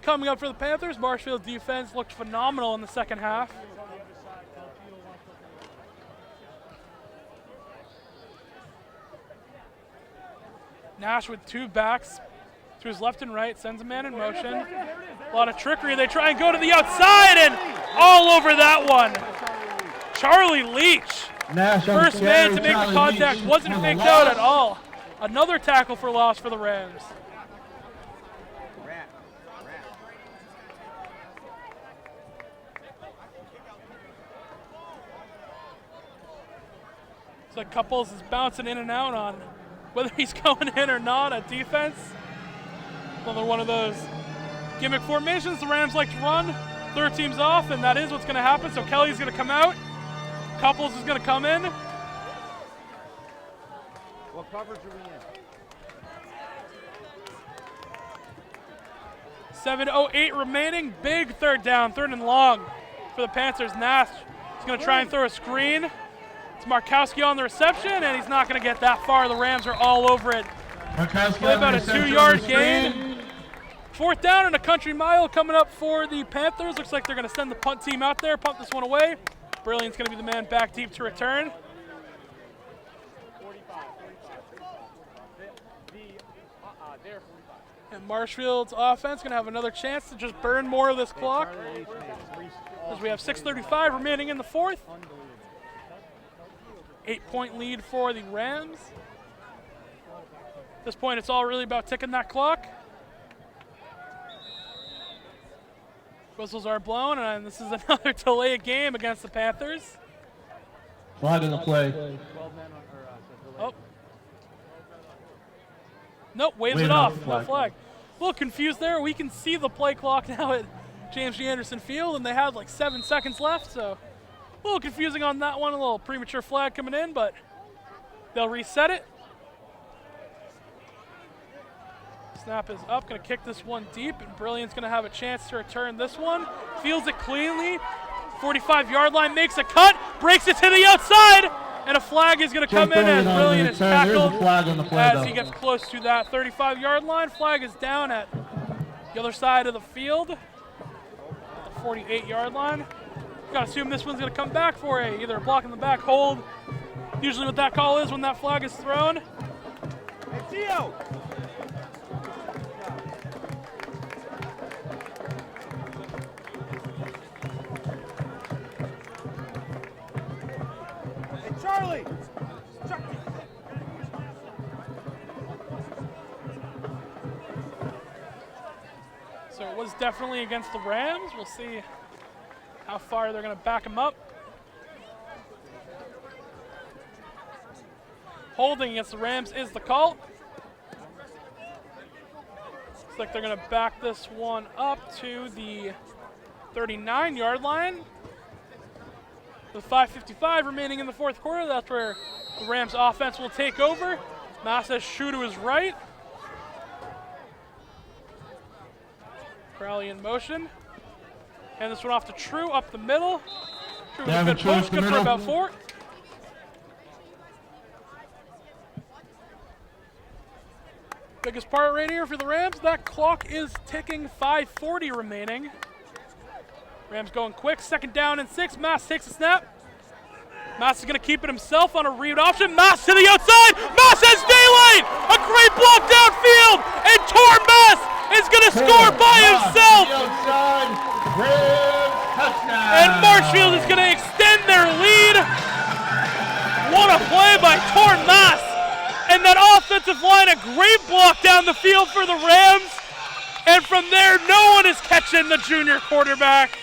Coming up for the Panthers, Marshfield defense looked phenomenal in the second half. Nash with 2 backs to his left and right, sends a man in motion. A lot of trickery. They try and go to the outside and all over that one. Charlie Leach, first man to make the contact, wasn't faked out at all. Another tackle for loss for the Rams. So Couples is bouncing in and out on whether he's going in or not at defense. Another one of those gimmick formations the Rams like to run. Third team's off, and that is what's going to happen. So Kelly's going to come out. Couples is going to come in. What coverage are we in? 7:08 remaining. Big third down, 3rd and long for the Panthers. Nash is going to try and throw a screen. It's Markowski on the reception, and he's not going to get that far. The Rams are all over it. Play about a 2-yard gain. 4th down and a country mile coming up for the Panthers. Looks like they're going to send the punt team out there, punt this one away. Brilliant's going to be the man back deep to return. And Marshfield's offense going to have another chance to just burn more of this clock, as we have 6:35 remaining in the 4th. 8-point lead for the Rams. At this point, it's all really about ticking that clock. Whistles are blown, and this is another delay game against the Panthers. Flag in the play. Oh. Nope, waves it off. No flag. A little confused there. We can see the play clock now at James G. Anderson Field, and they had like 7 seconds left, so a little confusing on that one. A little premature flag coming in, but they'll reset it. Snap is up, going to kick this one deep, and Brilliant's going to have a chance to return this one. Fields it cleanly. 45-yard line, makes a cut, breaks it to the outside, and a flag is going to come in as Brilliant is tackled as he gets close to that 35-yard line. Flag is down at the other side of the field, the 48-yard line. Got to assume this one's going to come back for either a block in the back hold. Usually what that call is when that flag is thrown. Hey, Theo! Hey, Charlie! So it was definitely against the Rams. We'll see how far they're going to back him up. Holding against the Rams is the call. Looks like they're going to back this one up to the 39-yard line. With 5:55 remaining in the fourth quarter, that's where the Rams offense will take over. Massa shoe to his right. Crowley in motion. Hand this one off to True up the middle. True with a good push, good for about 4. Biggest part right here for the Rams, that clock is ticking, 5:40 remaining. Rams going quick, 2nd down and 6. Mass takes a snap. Mass is going to keep it himself on a read option. Mass to the outside. Mass has daylight. A great block downfield. And Torn Mass is going to score by himself. And Marshfield is going to extend their lead. What a play by Torn Mass. And that offensive line, a great block down the field for the Rams. And from there, no one is catching the junior quarterback.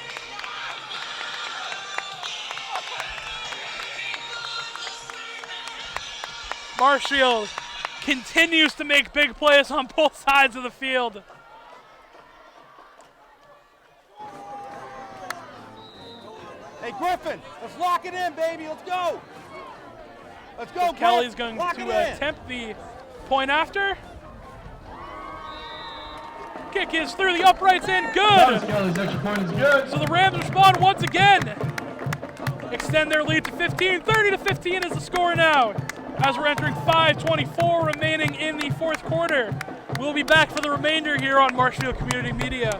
Marshfield continues to make big plays on both sides of the field. Hey, Griffin, let's lock it in, baby. Let's go. Let's go, So Kelly's going to attempt the point after. Kick is through the uprights and good. Kelly's extra point is good. So the Rams respond once again. Extend their lead to 15. 30-15 is the score now. As we're entering 5:24 remaining in the fourth quarter. We'll be back for the remainder here on Marshfield Community Media.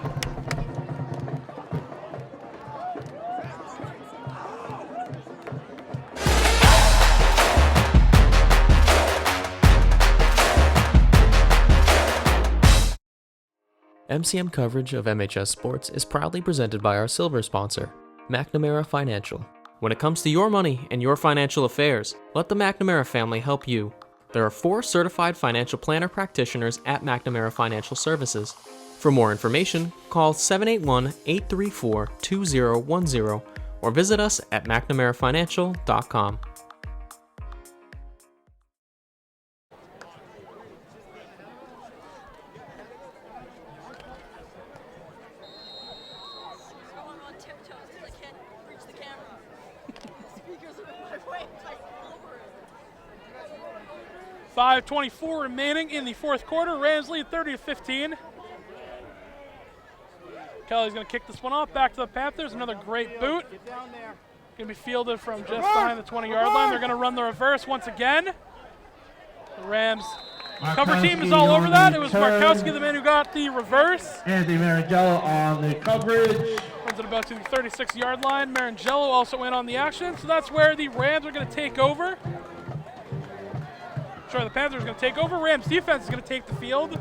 MCM coverage of MHS Sports is proudly presented by our silver sponsor, McNamara Financial. When it comes to your money and your financial affairs, let the McNamara family help you. There are 4 certified financial planner practitioners at McNamara Financial Services. For more information, call 781-834-2010 or visit us at McNamaraFinancial.com. Going on tiptoes because I can't reach the camera. Speakers are in my way. It's like over it. 5:24 remaining in the fourth quarter. Rams lead 30-15. Kelly's going to kick this one off back to the Panthers. Another great boot. Get down there. Going to be fielded from just behind the 20-yard line. They're going to run the reverse once again. The Rams cover team is all over that. It was Markowski, the man who got the reverse. Anthony Marangello on the coverage. Runs it about to the 36-yard line. Marangello also in on the action. So that's where the Rams are going to take over. Sorry, the Panthers are going to take over. Rams defense is going to take the field.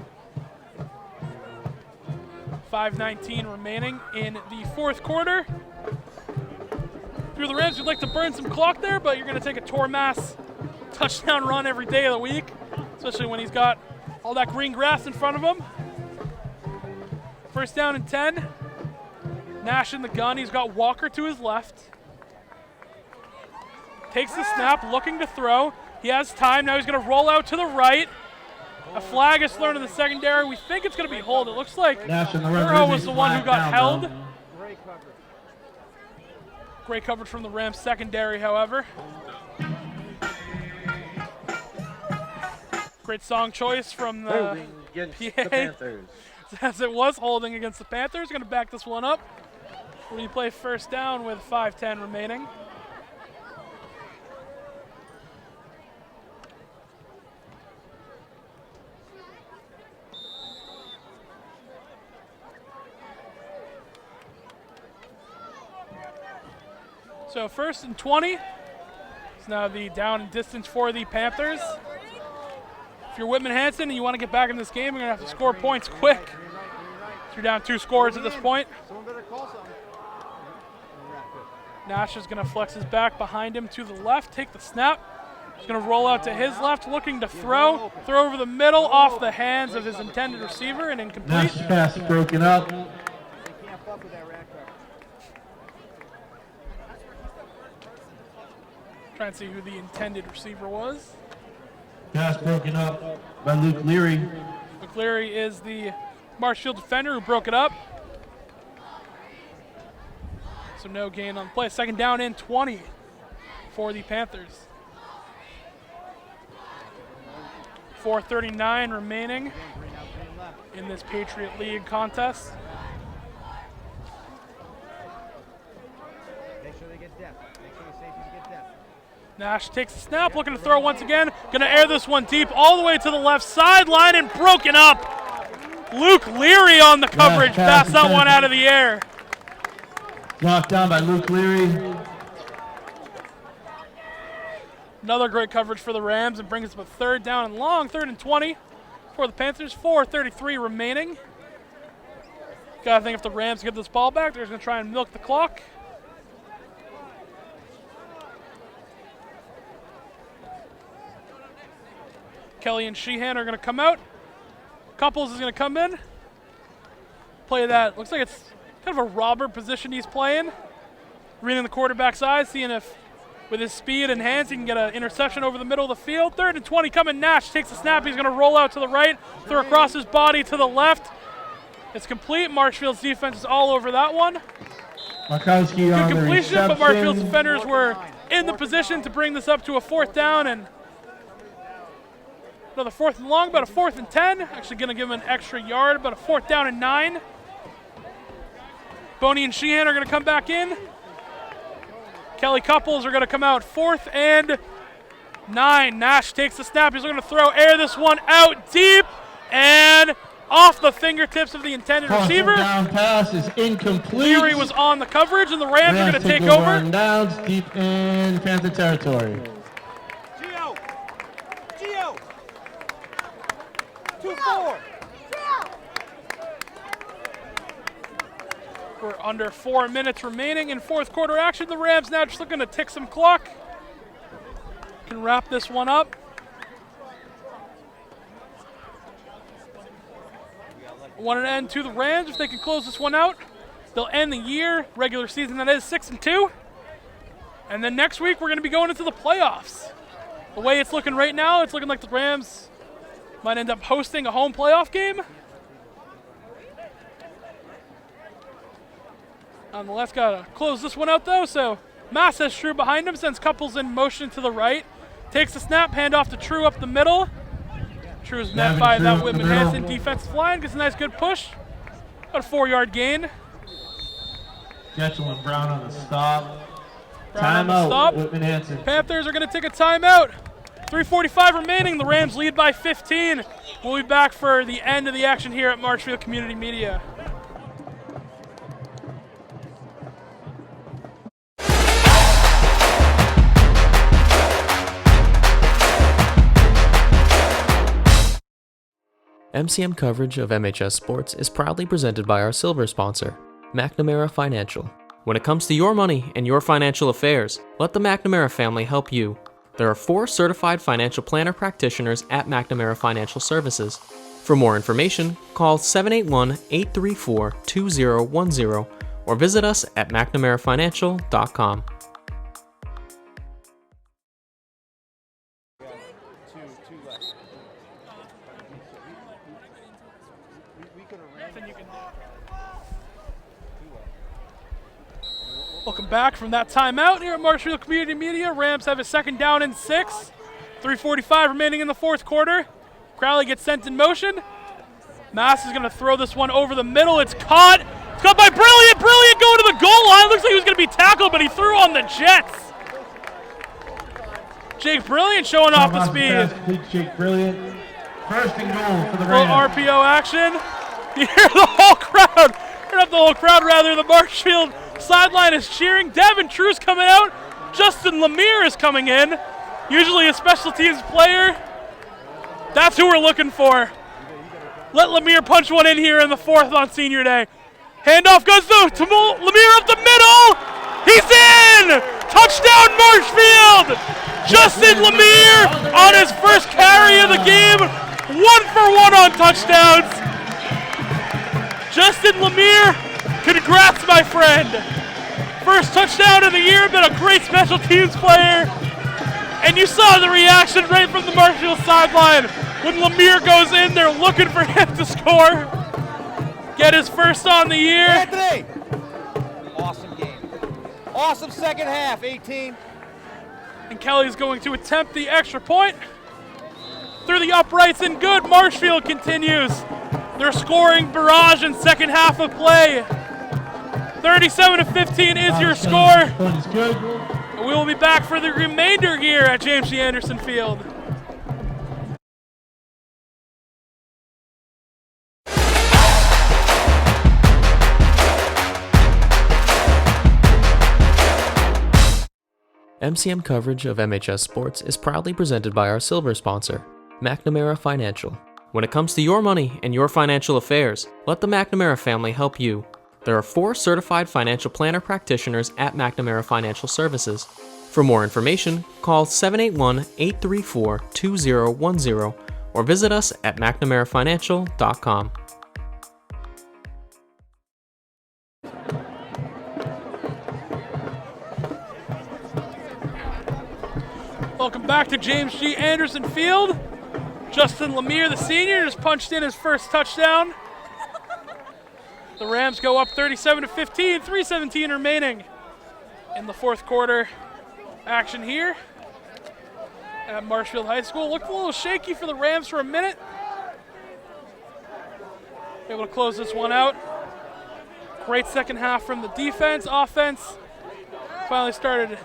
5:19 remaining in the fourth quarter. If you're the Rams, you'd like to burn some clock there, but you're going to take a Tormass touchdown run every day of the week, especially when he's got all that green grass in front of him. 1st down and 10. Nash in the gun. He's got Walker to his left. Takes the snap, looking to throw. He has time. Now he's going to roll out to the right. A flag is thrown in the secondary. We think it's going to be hold. It looks like Burrow was the one who got held. Great coverage. Great coverage from the Rams secondary, however. Great song choice from the against PA. the Panthers. As it was holding against the Panthers. Going to back this one up. We play first down with 5:10 remaining. So 1st and 20. It's now the down and distance for the Panthers. If you're Whitman-Hanson and you want to get back in this game, you're going to have to score points quick. So you're down 2 scores at this point. Someone better call something. Nash is going to flex his back behind him to the left, take the snap. He's going to roll out to his left, looking to throw. Throw over the middle, off the hands of his intended receiver, and incomplete. Nash pass broken up. They can't fuck with that rack cover. Try and see who the intended receiver was. Pass broken up by Luke Leary. McCleary is the Marshfield defender who broke it up. So no gain on the play. 2nd down and 20 for the Panthers. 4:39 remaining in this Patriot League contest. Make sure they get depth. Make sure the safeties get depth. Nash takes the snap, looking to throw once again. Gonna air this one deep all the way to the left sideline and broken up. Luke Leary on the coverage. pass Pass that one out of the air. Knocked down by Luke Leary. Another great coverage for the Rams and brings us up a 3rd down and long, 3rd and 20 for the Panthers. 4:33 remaining. Gotta think if the Rams get this ball back, they're just gonna try and milk the clock. Kelly and Sheehan are gonna come out. Couples is gonna come in. Play that, looks like it's kind of a robber position he's playing. Reading the quarterback's eyes, seeing if with his speed and hands he can get an interception over the middle of the field. 3rd and 20 coming. Nash takes the snap. He's going to roll out to the right, throw across his body to the left. It's complete. Marshfield's defense is all over that one. Markowski Good on the completion, but reception. Marshfield's defenders were in the position to bring this up to a 4th down and another 4th and long, about a 4th and 10. Actually going to give him an extra yard, about a 4th down and 9. Boney and Sheehan are going to come back in. Kelly Couples are going to come out 4th and 9. Nash takes the snap. He's going to throw, air this one out deep and off the fingertips of the intended receiver. Down pass is incomplete. Leary was on the coverage, and the Rams are going to take over. over. Downs deep in Panther territory. Gio! 2-4. We're under 4 minutes remaining in 4th quarter action. The Rams now just looking to tick some clock. Can wrap this one up. Want an end to the Rams if they can close this one out. They'll end the year, regular season that is, 6-2. And then next week we're going to be going into the playoffs. The way it's looking right now, it's looking like the Rams might end up hosting a home playoff game. Nonetheless, gotta close this one out though. So Mass has True behind him, sends Couples in motion to the right. Takes the snap, hand off to True up the middle. True is met by that Whitman-Hanson defensive line. Gets a nice good push. About a 4-yard gain. Getchell and Brown on the stop. Brown on the stop. Whitman-Hanson. Panthers are gonna take a timeout. 3:45 remaining. The Rams lead by 15. We'll be back for the end of the action here at Marshfield Community Media. MCM coverage of MHS Sports is proudly presented by our silver sponsor, McNamara Financial. When it comes to your money and your financial affairs, let the McNamara family help you. There are 4 certified financial planner practitioners at McNamara Financial Services. For more information, call 781-834-2010 or visit us at McNamaraFinancial.com. Welcome back from that timeout here at Marshfield Community Media. Rams have a 2nd down and 6. 3:45 remaining in the 4th quarter. Crowley gets sent in motion. Mass is going to throw this one over the middle. It's caught. It's caught by Brilliant. Brilliant going to the goal line. Looks like he was going to be tackled, but he threw on the Jets. Jake Brilliant showing off the speed. Jake Brilliant. First and goal for the Little Rams. RPO action. You hear the whole crowd. Not the whole crowd, rather. The Marshfield sideline is cheering. Devin True's coming out. Justin Lemire is coming in. Usually a special teams player. That's who we're looking for. Let Lemire punch one in here in the 4th on senior day. Handoff goes to Lemire up the middle. He's in! Touchdown Marshfield! Justin Lemire on his first carry of the game. 1-for-1 on touchdowns. Justin Lemire, congrats, my friend. First touchdown of the year, been a great special teams player. And you saw the reaction right from the Marshfield sideline. When Lemire goes in, they're looking for him to score. Get his first on the year. Anthony! Awesome game. Awesome second half, 18. And Kelly's going to attempt the extra point. Through the uprights and good. Marshfield continues their scoring barrage in second half of play. 37-15 is your score. And we will be back for the remainder here at James G. Anderson Field. MCM coverage of MHS Sports is proudly presented by our silver sponsor, McNamara Financial. When it comes to your money and your financial affairs, let the McNamara family help you. There are 4 certified financial planner practitioners at McNamara Financial Services. For more information, call 781-834-2010 or visit us at McNamaraFinancial.com. Welcome back to James G. Anderson Field. Justin Lemire, the senior, just punched in his first touchdown. The Rams go up 37-15, 3:17 remaining in the 4th quarter. Action here at Marshfield High School. Looked a little shaky for the Rams for a minute. Able to close this one out. Great second half from the defense. Offense finally started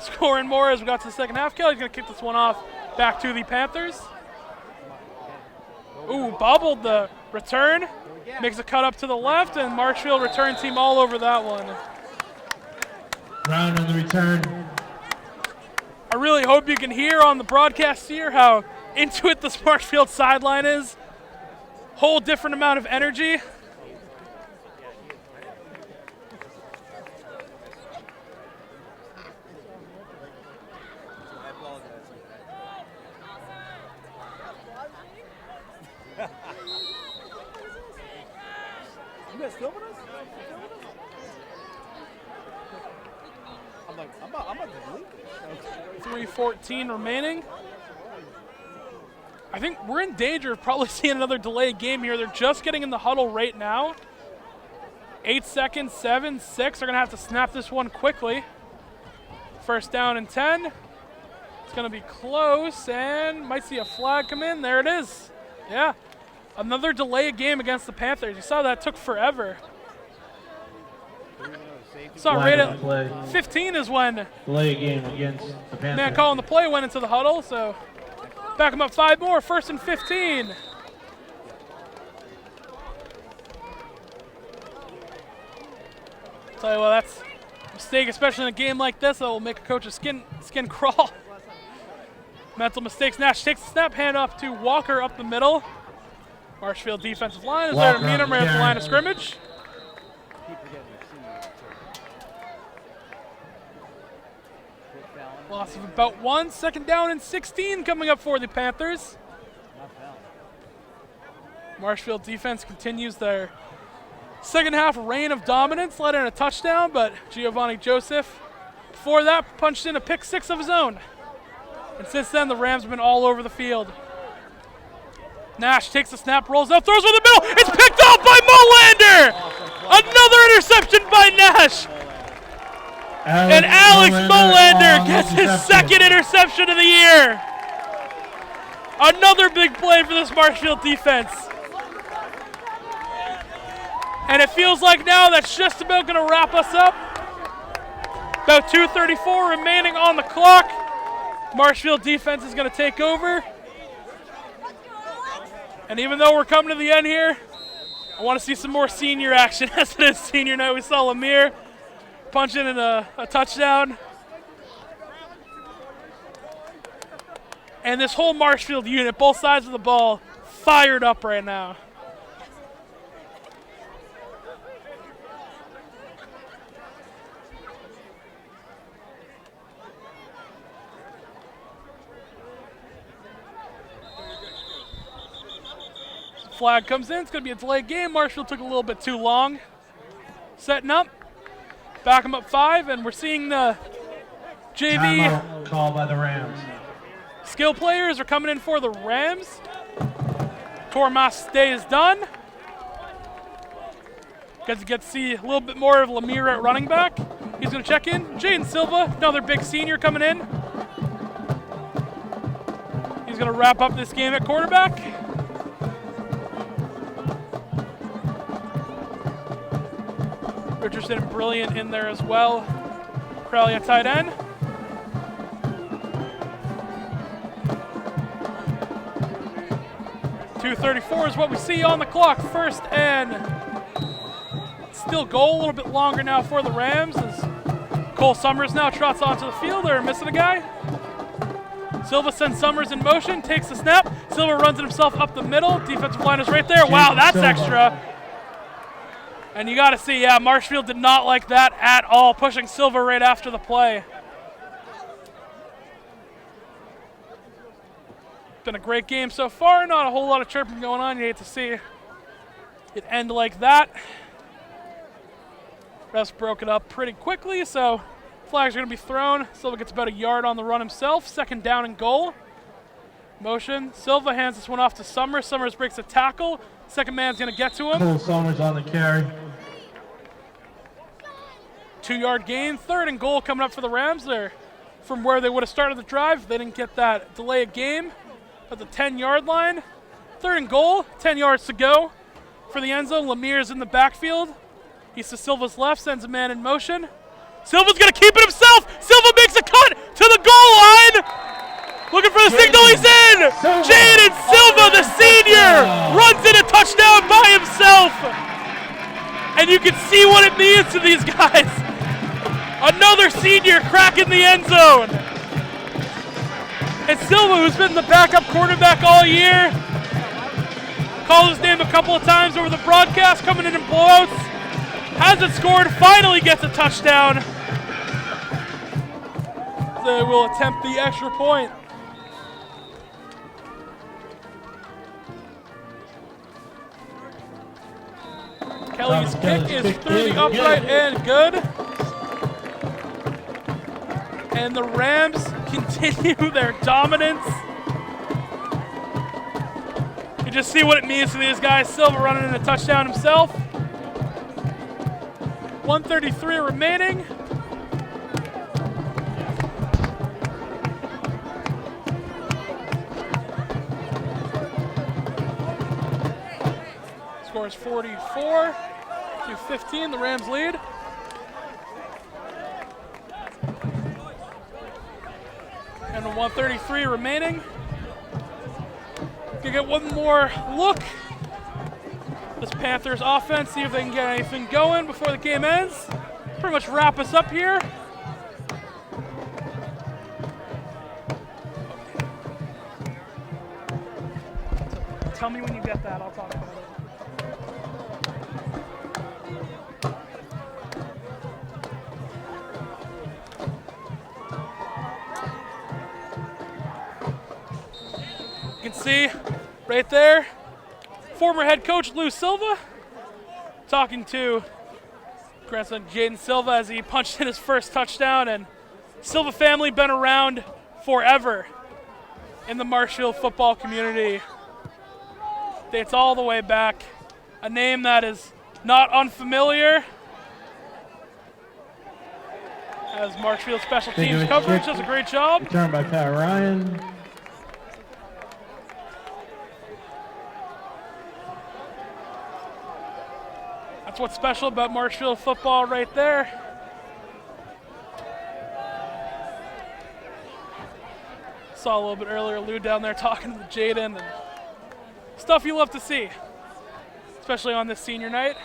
scoring more as we got to the second half. Kelly's going to kick this one off back to the Panthers. Ooh, bobbled the return. Makes a cut up to the left, and Marshfield return team all over that one. Round on the return. I really hope you can hear on the broadcast here how into it this Marshfield sideline is. Whole different amount of energy. You guys filming us? I'm like, I'm about to delete this. 3:14 remaining. I think we're in danger of probably seeing another delayed game here. They're just getting in the huddle right now. 8 seconds, 7, 6. They're going to have to snap this one quickly. First down and 10. It's going to be close and might see a flag come in. There it is. Yeah. Another delayed game against the Panthers. You saw that took forever. Saw right at 15 is when Delay game against the Panthers. man calling the play went into the huddle, so back them up 5 more, 1st and 15. Tell you what, that's a mistake, especially in a game like this, that will make a coach's skin crawl. Mental mistakes. Nash takes the snap, hand off to Walker up the middle. Marshfield defensive line is there to meet him right at the line of scrimmage. Loss of about 1. 2nd down and 16 coming up for the Panthers. Marshfield defense continues their second half reign of dominance, let in a touchdown, but Giovanni Joseph, before that, punched in a pick 6 of his own. And since then, the Rams have been all over the field. Nash takes the snap, rolls out, throws over the middle. It's picked off by Molander. Another interception by Nash. And Alex Molander gets his 2nd interception of the year. Another big play for this Marshfield defense. And it feels like now that's just about going to wrap us up. About 2:34 remaining on the clock. Marshfield defense is going to take over. And even though we're coming to the end here, I want to see some more senior action. As it is senior night, we saw Lemire punching in a touchdown. And this whole Marshfield unit, both sides of the ball, fired up right now. Flag comes in. It's going to be a delayed game. Marshfield took a little bit too long setting up. Back them up 5, and we're seeing the JV Timeout call by the Rams. skill players are coming in for the Rams. Tormas day is done. Get to see a little bit more of Lemire at running back. He's going to check in. Jaden Silva, another big senior coming in. He's going to wrap up this game at quarterback. Richardson and Brilliant in there as well. Crowley at tight end. .234 is what we see on the clock. First and still goal, a little bit longer now for the Rams as Cole Summers now trots onto the field. They're missing a guy. Silva sends Summers in motion, takes the snap. Silva runs it himself up the middle. Defensive line is right there. Wow, that's extra. And you got to see, yeah, Marshfield did not like that at all, pushing Silva right after the play. Been a great game so far. Not a whole lot of chirping going on. You hate to see it end like that. Refs broke it up pretty quickly, so flags are going to be thrown. Silva gets about a yard on the run himself. Second down and goal. Motion. Silva hands this one off to Summers. Summers breaks a tackle. Second man's going to get to him. Cole Summers on the carry. 2-yard gain. Third and goal coming up for the Rams there. From where they would have started the drive, they didn't get that delay of game at the 10-yard line. Third and goal, 10 yards to go for the end zone. Lemire's in the backfield. He's to Silva's left, sends a man in motion. Silva's going to keep it himself. Silva makes a cut to the goal line. Looking for the signal, he's in! Jaden Silva, the senior, runs in a touchdown by himself! And you can see what it means to these guys. Another senior cracking the end zone. And Silva, who's been the backup quarterback all year, called his name a couple of times over the broadcast, coming in blowouts, hasn't scored, finally gets a touchdown. They will attempt the extra point. Kelly's kick is through the upright and good. And the Rams continue their dominance. You just see what it means to these guys. Silva running in a touchdown himself. 1:33 remaining. Score is 44-15. The Rams lead. And 1:33 remaining. Gonna get one more look. This Panthers offense, see if they can get anything going before the game ends. Pretty much wrap us up here. Tell me when you get that, I'll talk about it. You can see right there, former head coach Lou Silva talking to grandson Jaden Silva as he punched in his first touchdown. And Silva family been around forever in the Marshfield football community. Dates all the way back. A name that is not unfamiliar as Marshfield special teams coverage does a great job. Return by Pat Ryan. That's what's special about Marshfield football right there. Saw a little bit earlier Lou down there talking to Jaden, and stuff you love to see, especially on this senior night.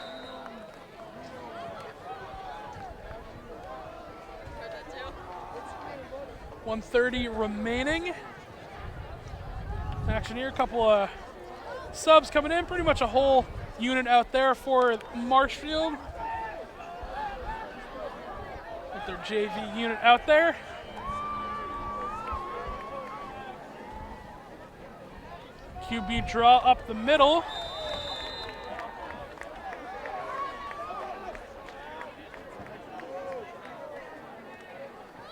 .130 remaining. Action here, a couple of subs coming in, pretty much a whole unit out there for Marshfield. With their JV unit out there. QB draw up the middle.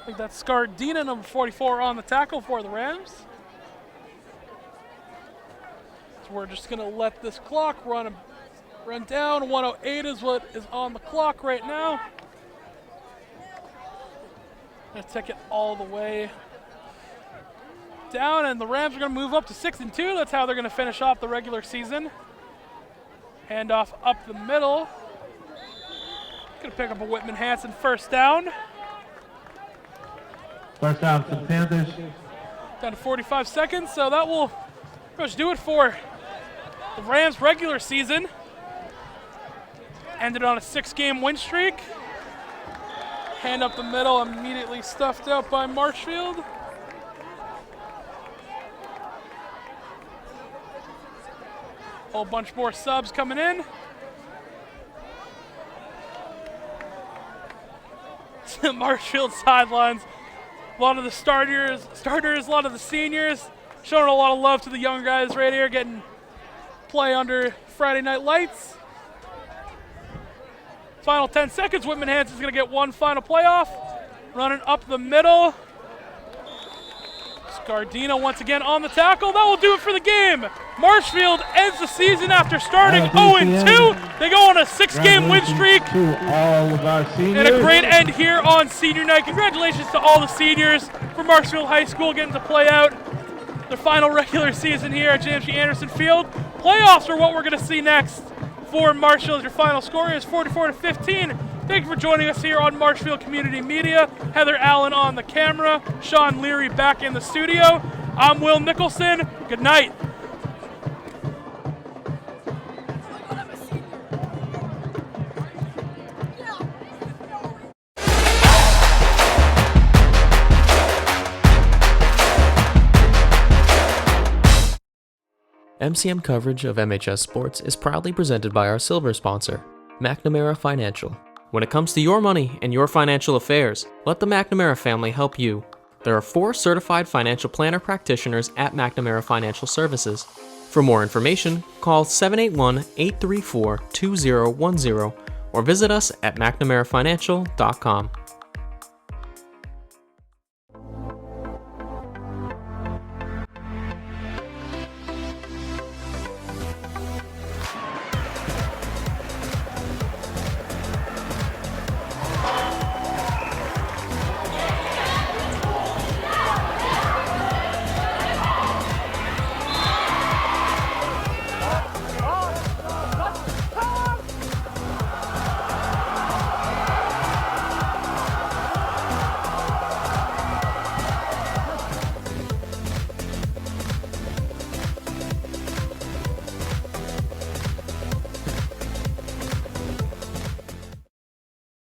I think that's Scardina, number 44, on the tackle for the Rams. So we're just going to let this clock run down. 108 is what is on the clock right now. Going to take it all the way down, and the Rams are going to move up to 6-2. That's how they're going to finish off the regular season. Handoff up the middle. Going to pick up a Whitman-Hanson first down. First down for the Panthers. Down to 45 seconds, so that will pretty much do it for the Rams' regular season. Ended on a 6-game win streak. Hand up the middle, immediately stuffed out by Marshfield. Whole bunch more subs coming in. Marshfield sidelines. A lot of the starters, a lot of the seniors, showing a lot of love to the young guys right here, getting play under Friday night lights. Final 10 seconds, Whitman-Hanson's gonna get one final playoff. Running up the middle. Scardina once again on the tackle. That will do it for the game. Marshfield ends the season after starting 0-2. They go on a 6-game win streak. And a great end here on senior night. Congratulations to all the seniors from Marshfield High School getting to play out their final regular season here at James G. Anderson Field. Playoffs are what we're going to see next for Marshfield. Your final score is 44-15. Thank you for joining us here on Marshfield Community Media. Heather Allen on the camera. Sean Leary back in the studio. I'm Will Nicholson. Good night. MCM coverage of MHS Sports is proudly presented by our silver sponsor, McNamara Financial. When it comes to your money and your financial affairs, let the McNamara family help you. There are 4 certified financial planner practitioners at McNamara Financial Services. For more information, call 781-834-2010 or visit us at mcnamarafinancial.com.